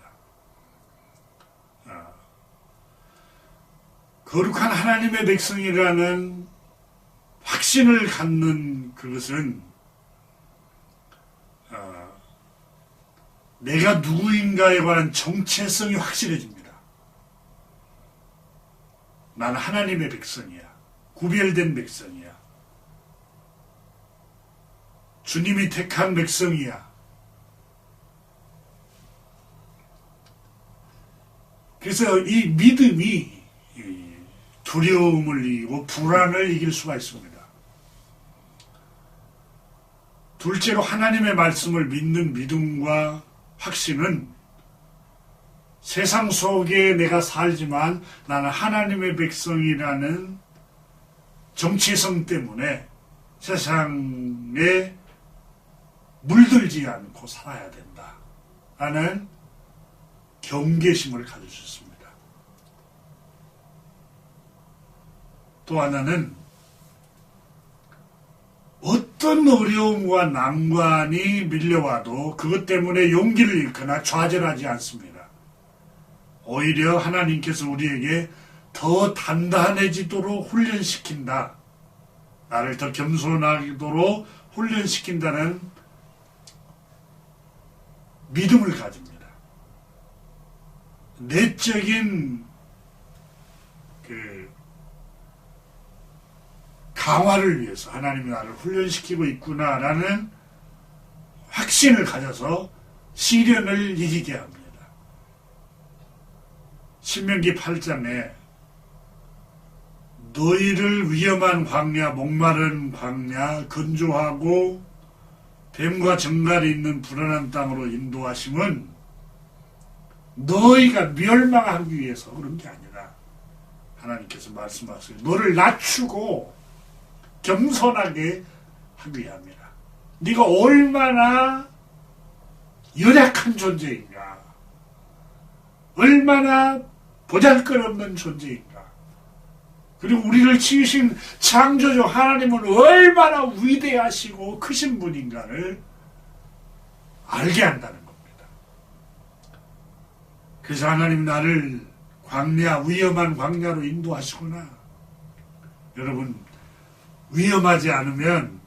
거룩한 하나님의 백성이라는 확신을 갖는 그것은 내가 누구인가에 관한 정체성이 확실해집니다. 나는 하나님의 백성이야. 구별된 백성이야. 주님이 택한 백성이야. 그래서 이 믿음이 두려움을 이기고 불안을 이길 수가 있습니다. 둘째로 하나님의 말씀을 믿는 믿음과 확신은 세상 속에 내가 살지만 나는 하나님의 백성이라는 정체성 때문에 세상에 물들지 않고 살아야 된다 라는 경계심을 가질 수 있습니다. 또 하나는 어떤 어려움과 난관이 밀려와도 그것 때문에 용기를 잃거나 좌절하지 않습니다. 오히려 하나님께서 우리에게 더 단단해지도록 훈련시킨다. 나를 더 겸손하도록 훈련시킨다는 믿음을 가집니다. 내적인 강화를 위해서 하나님이 나를 훈련시키고 있구나라는 확신을 가져서 시련을 이기게 합니다. 신명기 8장에 너희를 위험한 광야, 목마른 광야, 건조하고 뱀과 정갈이 있는 불안한 땅으로 인도하심은 너희가 멸망하기 위해서 그런 게 아니라 하나님께서 말씀하세요. 너를 낮추고 겸손하게 하기 위함이라. 네가 얼마나 연약한 존재인가, 얼마나 보잘것없는 존재인가, 그리고 우리를 지으신 창조주 하나님은 얼마나 위대하시고 크신 분인가를 알게 한다는 겁니다. 그래서 하나님 나를 광야, 위험한 광야로 인도하시구나. 여러분, 위험하지 않으면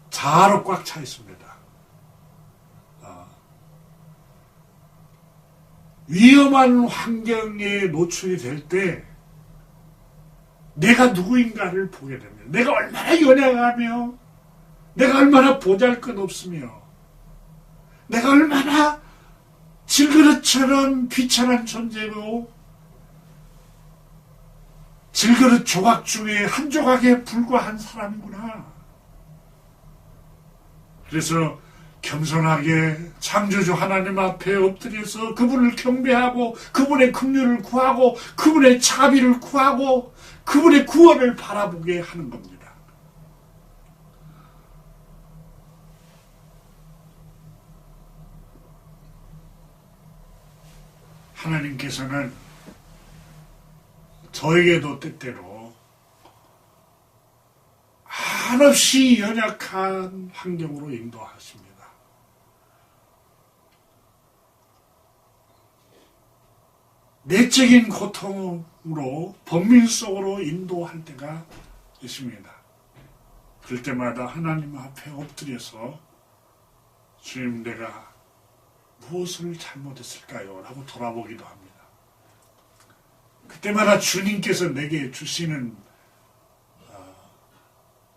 자아로 꽉 차 있습니다. 위험한 환경에 노출이 될 때 내가 누구인가를 보게 됩니다. 내가 얼마나 연약하며 내가 얼마나 보잘것없으며 내가 얼마나 질그릇처럼 귀찮은 존재고 질그릇 조각 중에 한 조각에 불과한 사람이구나. 그래서 겸손하게 창조주 하나님 앞에 엎드려서 그분을 경배하고 그분의 긍휼을 구하고 그분의 자비를 구하고 그분의 구원을 바라보게 하는 겁니다. 하나님께서는 저에게도 때때로 한없이 연약한 환경으로 인도하십니다. 내적인 고통으로 번민 속으로 인도할 때가 있습니다. 그럴 때마다 하나님 앞에 엎드려서 주님, 내가 무엇을 잘못했을까요? 라고 돌아보기도 합니다. 그때마다 주님께서 내게 주시는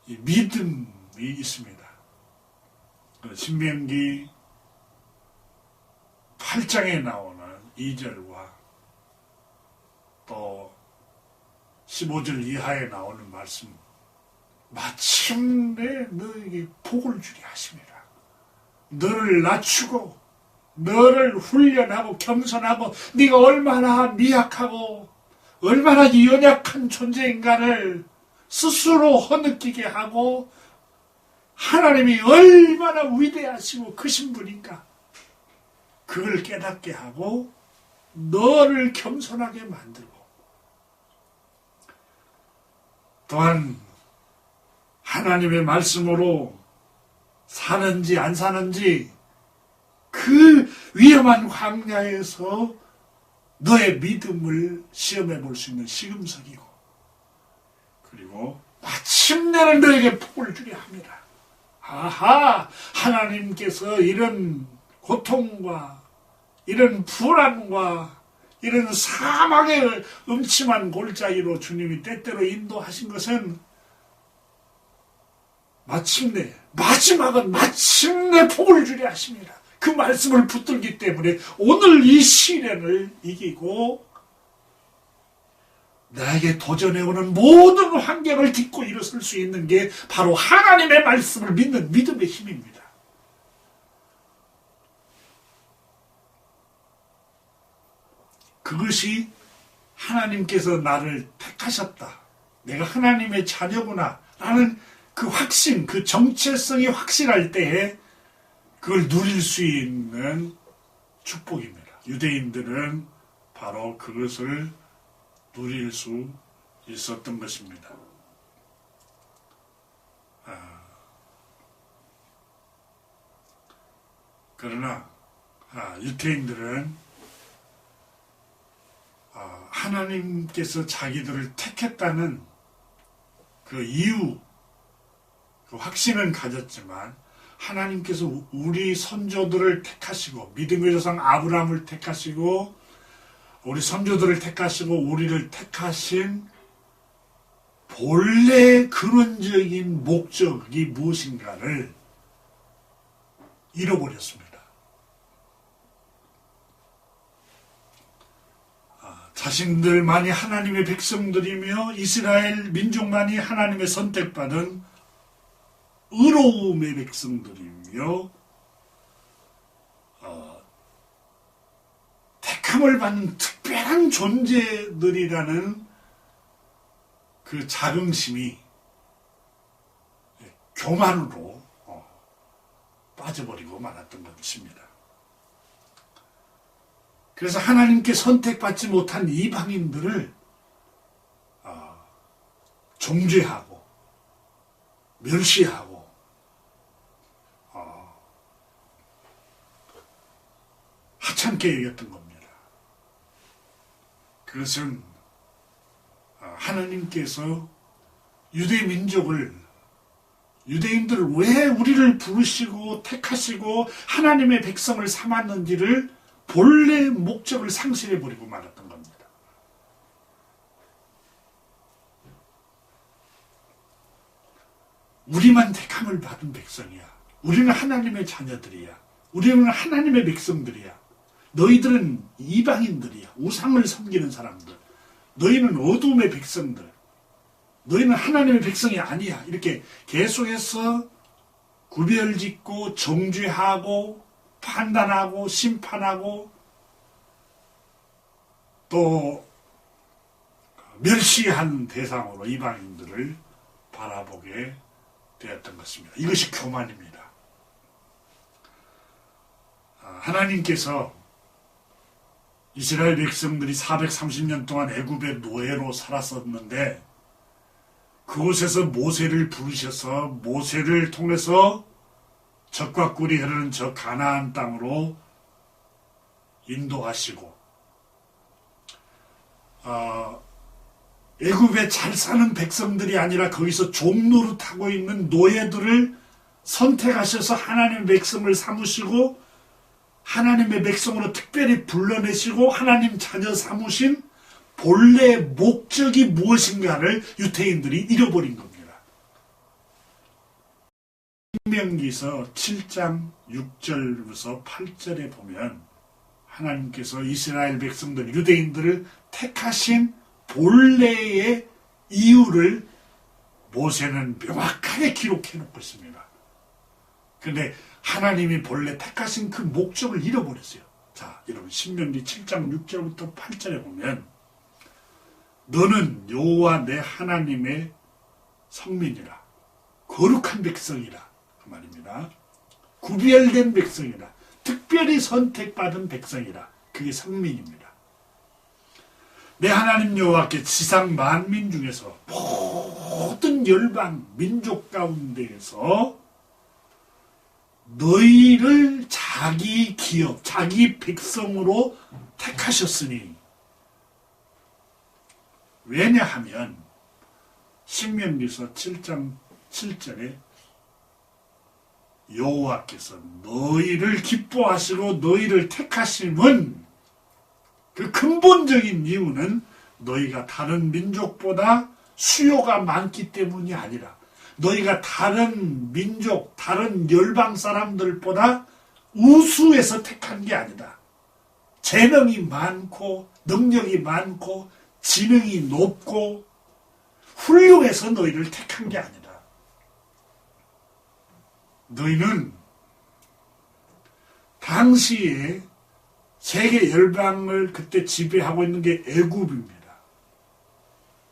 이 믿음이 있습니다. 신명기 8장에 나오는 2절과 또 15절 이하에 나오는 말씀, 마침내 너에게 복을 주게 하심이라. 너를 낮추고 너를 훈련하고 겸손하고 네가 얼마나 미약하고 얼마나 연약한 존재인가를 스스로 허느끼게 하고 하나님이 얼마나 위대하시고 크신 분인가 그걸 깨닫게 하고 너를 겸손하게 만들고 또한 하나님의 말씀으로 사는지 안 사는지 그 위험한 광야에서 너의 믿음을 시험해 볼 수 있는 시금석이고 그리고 마침내는 너에게 복을 주게 합니다. 아하, 하나님께서 이런 고통과 이런 불안과 이런 사망의 음침한 골짜기로 주님이 때때로 인도하신 것은 마침내, 마지막은 마침내 복을 주려 하십니다. 그 말씀을 붙들기 때문에 오늘 이 시련을 이기고 나에게 도전해오는 모든 환경을 딛고 일어설 수 있는 게 바로 하나님의 말씀을 믿는 믿음의 힘입니다. 그것이 하나님께서 나를 택하셨다. 내가 하나님의 자녀구나 라는 그 확신, 그 정체성이 확실할 때에 그걸 누릴 수 있는 축복입니다. 유대인들은 바로 그것을 누릴 수 있었던 것입니다. 그러나 유대인들은 하나님께서 자기들을 택했다는 그 이유, 그 확신은 가졌지만 하나님께서 우리 선조들을 택하시고 믿음의 조상 아브라함을 택하시고 우리 선조들을 택하시고 우리를 택하신 본래 근원적인 목적이 무엇인가를 잃어버렸습니다. 자신들만이 하나님의 백성들이며 이스라엘 민족만이 하나님의 선택받은 의로움의 백성들이며 택함을 받는 특별한 존재들이라는 그 자긍심이 교만으로 빠져버리고 말았던 것입니다. 그래서 하나님께 선택받지 못한 이방인들을 정죄하고 멸시하고 하찮게 여겼던 겁니다. 그것은 하나님께서 유대민족을 유대인들을 왜 우리를 부르시고 택하시고 하나님의 백성을 삼았는지를 본래 목적을 상실해버리고 말았던 겁니다. 우리만 택함을 받은 백성이야. 우리는 하나님의 자녀들이야. 우리는 하나님의 백성들이야. 너희들은 이방인들이야. 우상을 섬기는 사람들. 너희는 어둠의 백성들. 너희는 하나님의 백성이 아니야. 이렇게 계속해서 구별짓고 정죄하고 판단하고 심판하고 또 멸시한 대상으로 이방인들을 바라보게 되었던 것입니다. 이것이 교만입니다. 하나님께서 이스라엘 백성들이 430년 동안 애굽의 노예로 살았었는데 그곳에서 모세를 부르셔서 모세를 통해서 젖과 꿀이 흐르는 저 가나안 땅으로 인도하시고 애굽에 잘 사는 백성들이 아니라 거기서 종노릇하고 있는 노예들을 선택하셔서 하나님의 백성을 삼으시고 하나님의 백성으로 특별히 불러내시고 하나님 자녀 삼으신 본래의 목적이 무엇인가를 유대인들이 잃어버린 겁니다. 신명기서 7장 6절부터 8절에 보면 하나님께서 이스라엘 백성들, 유대인들을 택하신 본래의 이유를 모세는 명확하게 기록해 놓고 있습니다. 그런데 하나님이 본래 택하신 그 목적을 잃어버렸어요. 자, 여러분 신명기 7장 6절부터 8절에 보면 너는 여호와 내 하나님의 성민이라 거룩한 백성이라 그 말입니다. 구별된 백성이라 특별히 선택받은 백성이라 그게 성민입니다. 내 하나님 여호와께 지상 만민 중에서 모든 열방 민족 가운데에서 너희를 자기 기업, 자기 백성으로 택하셨으니 왜냐하면 신명기서 7장 7절에 여호와께서 너희를 기뻐하시고 너희를 택하심은 그 근본적인 이유는 너희가 다른 민족보다 수요가 많기 때문이 아니라 너희가 다른 민족, 다른 열방 사람들보다 우수해서 택한 게 아니다. 재능이 많고 능력이 많고 지능이 높고 훌륭해서 너희를 택한 게 아니다. 너희는 당시에 세계 열방을 그때 지배하고 있는 게 애굽입니다.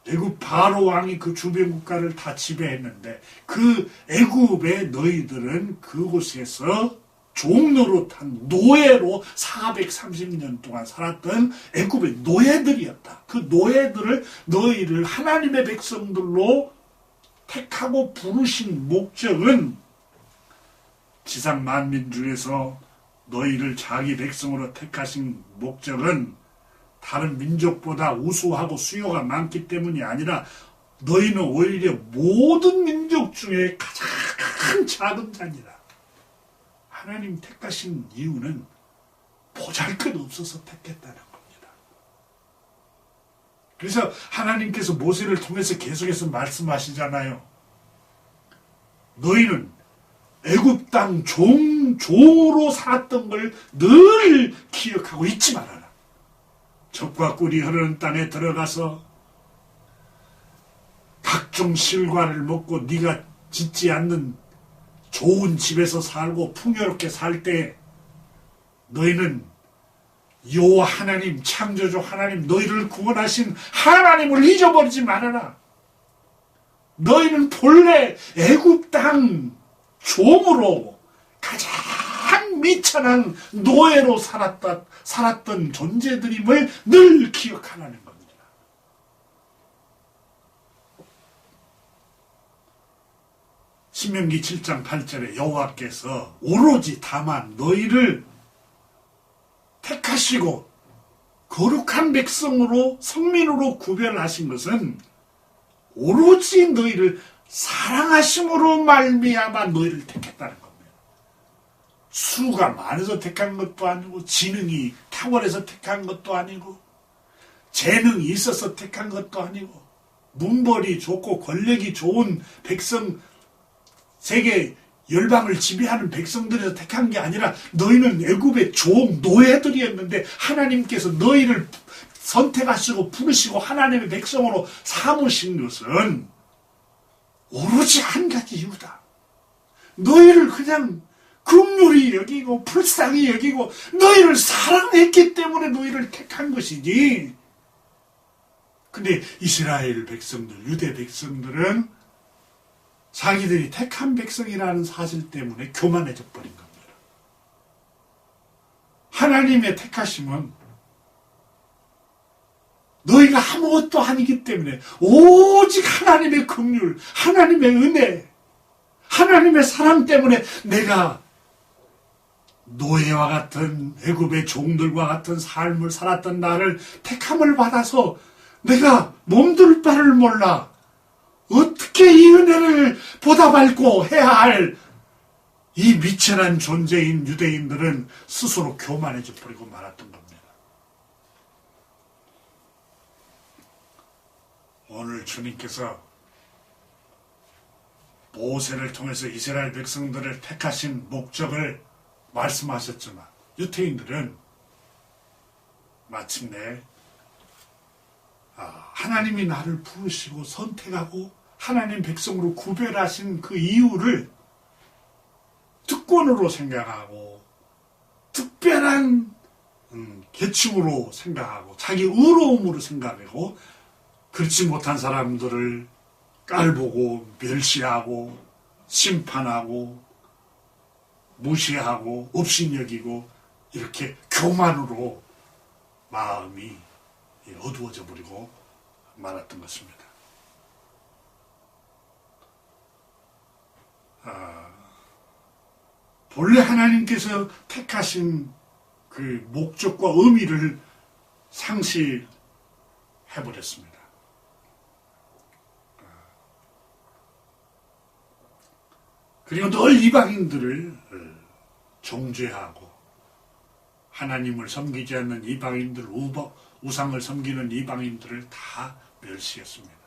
애굽 바로 왕이 그 주변 국가를 다 지배했는데 그 애굽의 너희들은 그곳에서 종노릇한 노예로 430년 동안 살았던 애굽의 노예들이었다. 그 노예들을 너희를 하나님의 백성들로 택하고 부르신 목적은 지상 만민 중에서 너희를 자기 백성으로 택하신 목적은 다른 민족보다 우수하고 수요가 많기 때문이 아니라 너희는 오히려 모든 민족 중에 가장 작은 자니라. 하나님 택하신 이유는 보잘것없어서 택했다는 겁니다. 그래서 하나님께서 모세를 통해서 계속해서 말씀하시잖아요. 너희는 애굽 땅 종으로 살았던 걸 늘 기억하고 잊지 말아라. 젖과 꿀이 흐르는 땅에 들어가서 각종 실과를 먹고 네가 짓지 않는 좋은 집에서 살고 풍요롭게 살 때 너희는 여호와 하나님, 창조주 하나님, 너희를 구원하신 하나님을 잊어버리지 말아라. 너희는 본래 애굽 땅 종으로 가장 미천한 노예로 살았던 존재들임을 늘 기억하라는 겁니다. 신명기 7장 8절에 여호와께서 오로지 다만 너희를 택하시고 거룩한 백성으로 성민으로 구별하신 것은 오로지 너희를 사랑하심으로 말미암아 너희를 택했다는 겁니다. 수가 많아서 택한 것도 아니고 지능이 탁월해서 택한 것도 아니고 재능이 있어서 택한 것도 아니고 문벌이 좋고 권력이 좋은 백성 세계 열방을 지배하는 백성들에서 택한 게 아니라 너희는 애굽의 종 노예들이었는데 하나님께서 너희를 선택하시고 부르시고 하나님의 백성으로 삼으신 것은 오로지 한 가지 이유다. 너희를 그냥 긍휼히 여기고 불쌍히 여기고 너희를 사랑했기 때문에 너희를 택한 것이지. 근데 이스라엘 백성들, 유대 백성들은 자기들이 택한 백성이라는 사실 때문에 교만해져 버린 겁니다. 하나님의 택하심은 너희가 아무것도 아니기 때문에 오직 하나님의 긍휼, 하나님의 은혜, 하나님의 사랑 때문에 내가 노예와 같은 애굽의 종들과 같은 삶을 살았던 나를 택함을 받아서 내가 몸둘 바를 몰라 어떻게 이 은혜를 보답하고 해야 할 이 미천한 존재인 유대인들은 스스로 교만해져 버리고 말았던 겁니다. 오늘 주님께서 모세를 통해서 이스라엘 백성들을 택하신 목적을 말씀하셨지만 유대인들은 마침내 하나님이 나를 부르시고 선택하고 하나님 백성으로 구별하신 그 이유를 특권으로 생각하고 특별한 계층으로 생각하고 자기 의로움으로 생각하고 그렇지 못한 사람들을 깔보고 멸시하고 심판하고 무시하고 업신여기고 이렇게 교만으로 마음이 어두워져 버리고 말았던 것입니다. 본래 하나님께서 택하신 그 목적과 의미를 상실해버렸습니다. 그리고 늘 이방인들을 정죄하고 하나님을 섬기지 않는 이방인들, 우상을 섬기는 이방인들을 다 멸시했습니다.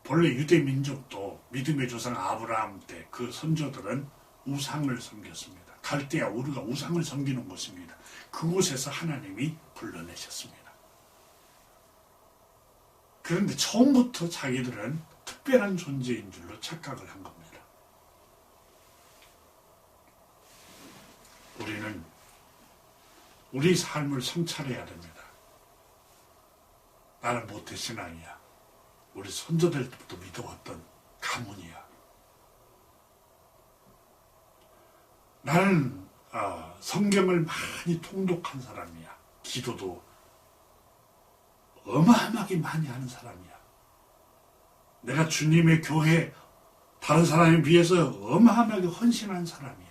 본래 유대 민족도 믿음의 조상 아브라함 때 그 선조들은 우상을 섬겼습니다. 갈대아 우르가 우상을 섬기는 곳입니다. 그곳에서 하나님이 불러내셨습니다. 그런데 처음부터 자기들은 특별한 존재인 줄로 착각을 한 겁니다. 우리는 우리 삶을 성찰해야 됩니다. 나는 모태신앙이야. 우리 선조들 때부터 믿어왔던 가문이야. 나는 성경을 많이 통독한 사람이야. 기도도 어마어마하게 많이 하는 사람이야. 내가 주님의 교회 다른 사람에 비해서 어마어마하게 헌신한 사람이야.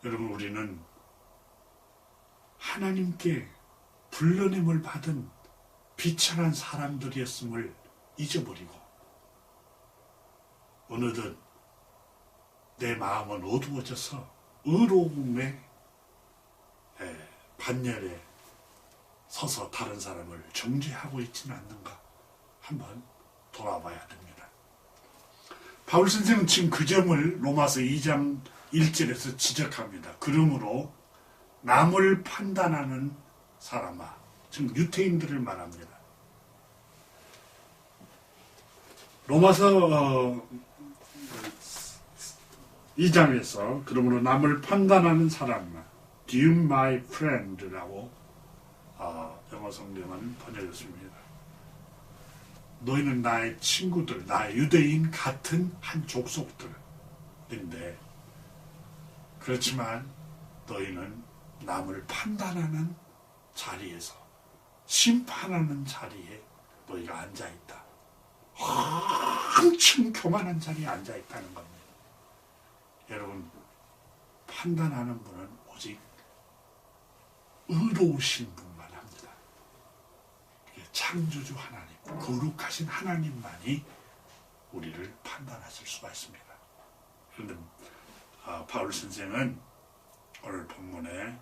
여러분, 우리는 하나님께 불러냄을 받은 비천한 사람들이었음을 잊어버리고 어느덧 내 마음은 어두워져서 의로움의 반열에 서서 다른 사람을 정죄하고 있지는 않는가 한번 돌아봐야 됩니다. 바울 선생은 지금 그 점을 로마서 2장 1절에서 지적합니다. 그러므로 남을 판단하는 사람아, 지금 유태인들을 말합니다. 로마서 2장에서 그러므로 남을 판단하는 사람아, dear my friend라고 영어 성경은 번역했습니다. 너희는 나의 친구들, 나의 유대인 같은 한 족속들인데 그렇지만 너희는 남을 판단하는 자리에서 심판하는 자리에 너희가 앉아있다. 엄청 교만한 자리에 앉아있다는 겁니다. 여러분, 판단하는 분은 오직 의로우신 분만 합니다. 창조주 하나님, 거룩하신 하나님만이 우리를 판단하실 수가 있습니다. 그런데 바울 선생은 오늘 본문에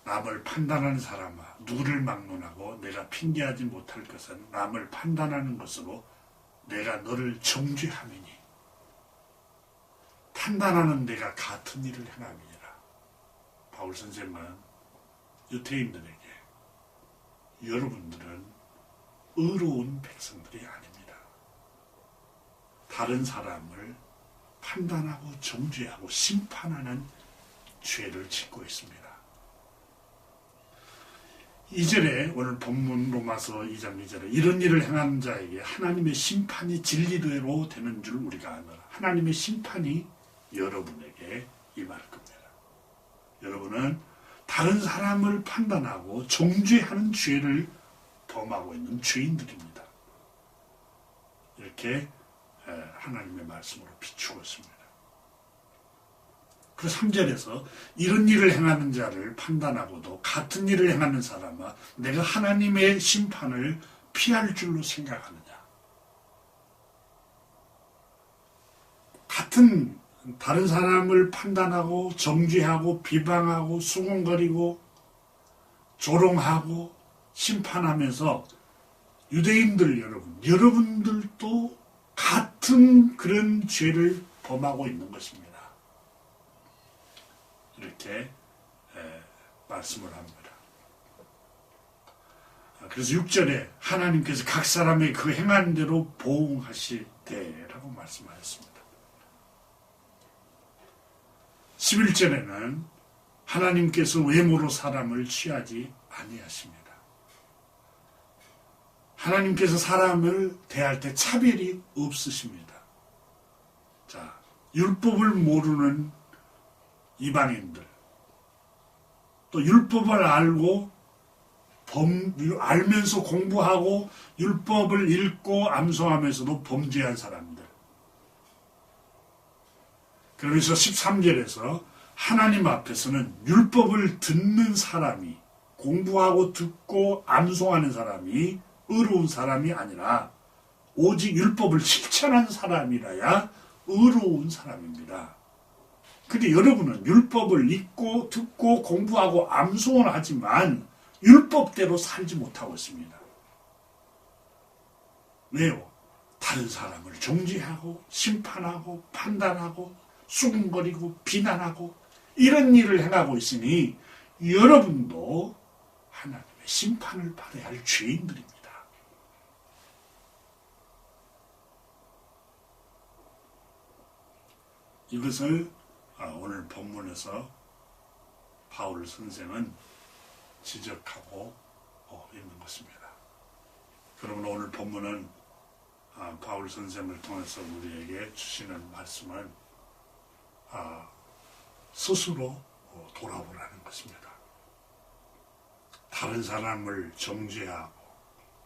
남을 판단하는 사람아, 누구를 막론하고 내가 핑계하지 못할 것은 남을 판단하는 것으로 내가 너를 정죄함이니 판단하는 내가 같은 일을 행함이니라. 바울 선생은 유태인들에게 여러분들은 의로운 백성들이 아닙니다. 다른 사람을 판단하고 정죄하고 심판하는 죄를 짓고 있습니다. 2절에 오늘 본문 로마서 2장 2절에 이런 일을 행하는 자에게 하나님의 심판이 진리대로 되는 줄 우리가 아노라. 하나님의 심판이 여러분에게 임할 겁니다. 여러분은 다른 사람을 판단하고 정죄하는 죄를 범하고 있는 죄인들입니다. 이렇게 하나님의 말씀으로 비추고 있습니다. 그래서 3절에서 이런 일을 행하는 자를 판단하고도 같은 일을 행하는 사람아 내가 하나님의 심판을 피할 줄로 생각하느냐. 같은 다른 사람을 판단하고 정죄하고 비방하고 수군거리고 조롱하고 심판하면서 유대인들 여러분들도 같은 그런 죄를 범하고 있는 것입니다. 이렇게 말씀을 합니다. 그래서 6절에 하나님께서 각 사람의 그 행한 대로 보응하시되라고 말씀하셨습니다. 11절에는 하나님께서 외모로 사람을 취하지 아니하십니다. 하나님께서 사람을 대할 때 차별이 없으십니다. 자, 율법을 모르는 이방인들, 또 율법을 알고 알면서 공부하고 율법을 읽고 암송하면서도 범죄한 사람들. 그래서 13절에서 하나님 앞에서는 율법을 듣는 사람이 공부하고 듣고 암송하는 사람이 의로운 사람이 아니라 오직 율법을 실천한 사람이라야 의로운 사람입니다. 근데 여러분은 율법을 읽고 듣고 공부하고 암송을 하지만 율법대로 살지 못하고 있습니다. 왜요? 다른 사람을 정죄하고 심판하고 판단하고 수군거리고 비난하고 이런 일을 행하고 있으니 여러분도 하나님의 심판을 받아야 할 죄인들입니다. 이것을 오늘 본문에서 바울 선생은 지적하고 있는 것입니다. 그러면 오늘 본문은 바울 선생을 통해서 우리에게 주시는 말씀은 스스로 돌아오라는 것입니다. 다른 사람을 정죄하고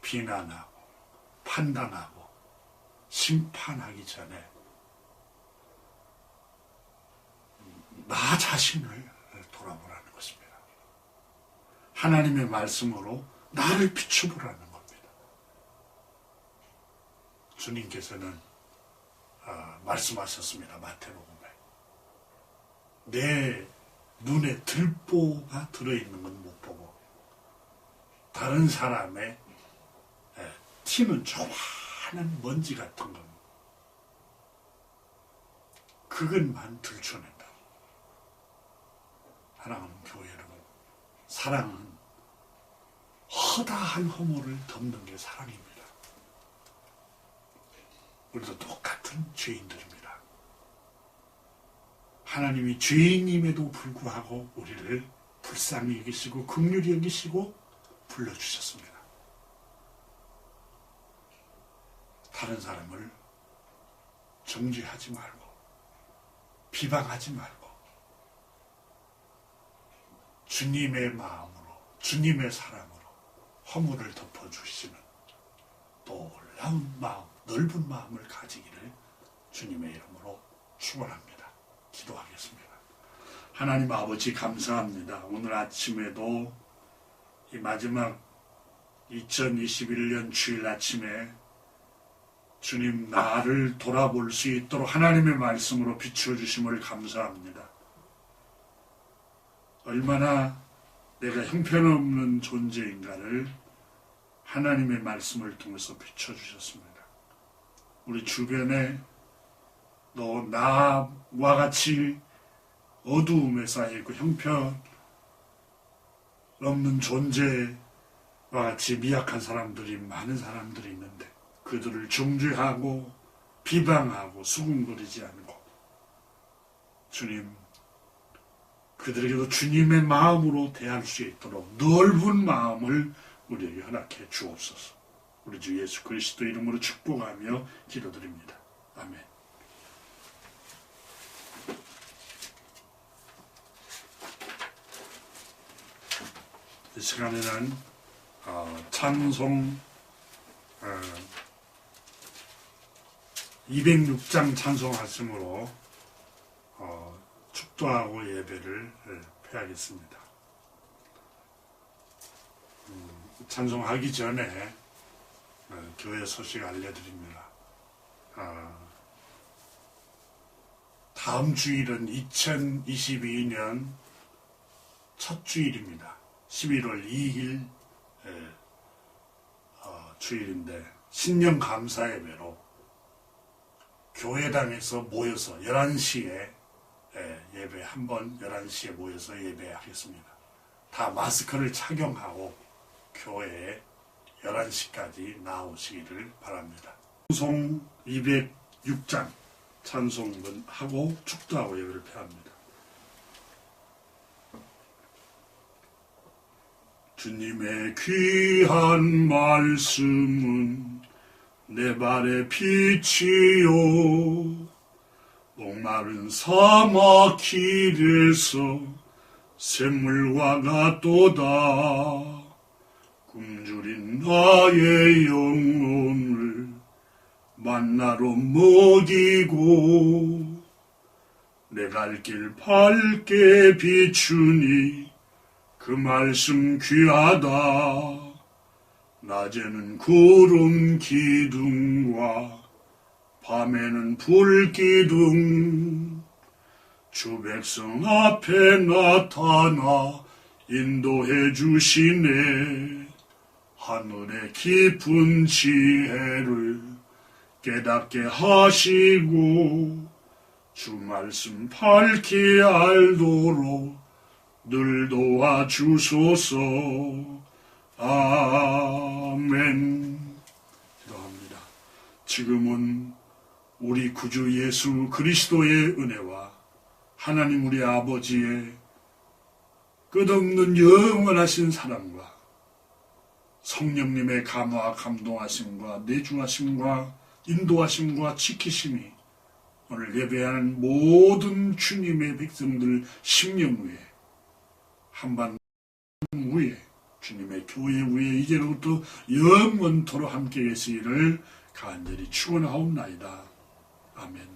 비난하고 판단하고 심판하기 전에 나 자신을 돌아보라는 것입니다. 하나님의 말씀으로 나를 비춰보라는 겁니다. 주님께서는 말씀하셨습니다. 마태복음에 내 눈에 들보가 들어있는 건 못 보고 다른 사람의 튀는 조그마한 먼지 같은 것 그것만 들춰낸다. 사랑하는 교회 여러분, 사랑은 허다한 허물을 덮는 게 사랑입니다. 우리도 똑같은 죄인들입니다. 하나님이 죄인임에도 불구하고 우리를 불쌍히 여기시고 긍휼히 여기시고 불러주셨습니다. 다른 사람을 정죄하지 말고 비방하지 말고 주님의 마음으로 주님의 사랑으로 허물을 덮어주시는 놀라운 마음, 넓은 마음을 가지기를 주님의 이름으로 축원합니다. 기도하겠습니다. 하나님 아버지 감사합니다. 오늘 아침에도 이 마지막 2021년 주일 아침에 주님 나를 돌아볼 수 있도록 하나님의 말씀으로 비춰주심을 감사합니다. 얼마나 내가 형편없는 존재인가를 하나님의 말씀을 통해서 비춰주셨습니다. 우리 주변에 또 나와 같이 어두움에 쌓여있고 형편 없는 존재와 같이 미약한 사람들이 많은 사람들이 있는데 그들을 정죄하고 비방하고 수군거리지 않고 주님 그들에게도 주님의 마음으로 대할 수 있도록 넓은 마음을 우리에게 허락해 주옵소서. 우리 주 예수 그리스도 이름으로 축복하며 기도드립니다. 아멘. 이 시간에는 찬송 206장 찬송하심으로 축도하고 예배를 폐하겠습니다. 찬송하기 전에 교회 소식 알려드립니다. 다음 주일은 2022년 첫 주일입니다. 11월 2일 주일인데 신년 감사 예배로 교회당에서 모여서 11시에 예배 한번 11시에 모여서 예배하겠습니다. 다 마스크를 착용하고 교회에 11시까지 나오시기를 바랍니다. 찬송 206장 찬송은 하고 축도하고 예배를 폐합니다. 주님의 귀한 말씀은 내 발의 빛이요 목마른 사막 길에서 샘물과 같도다. 굶주린 나의 영혼을 만나로 먹이고 내 갈 길 밝게 비추니 그 말씀 귀하다. 낮에는 구름 기둥과 밤에는 불 기둥 주 백성 앞에 나타나 인도해 주시네. 하늘의 깊은 지혜를 깨닫게 하시고 주 말씀 밝히 알도록 늘 도와주소서. 아멘. 기도합니다. 지금은 우리 구주 예수 그리스도의 은혜와 하나님 우리 아버지의 끝없는 영원하신 사랑과 성령님의 감화 감동하심과 내주하심과 인도하심과 지키심이 오늘 예배하는 모든 주님의 백성들 심령 위에 한반 위에 주님의 교회 위에 이제로부터 영원토록 함께 계시기를 간절히 축원하옵나이다. 아멘.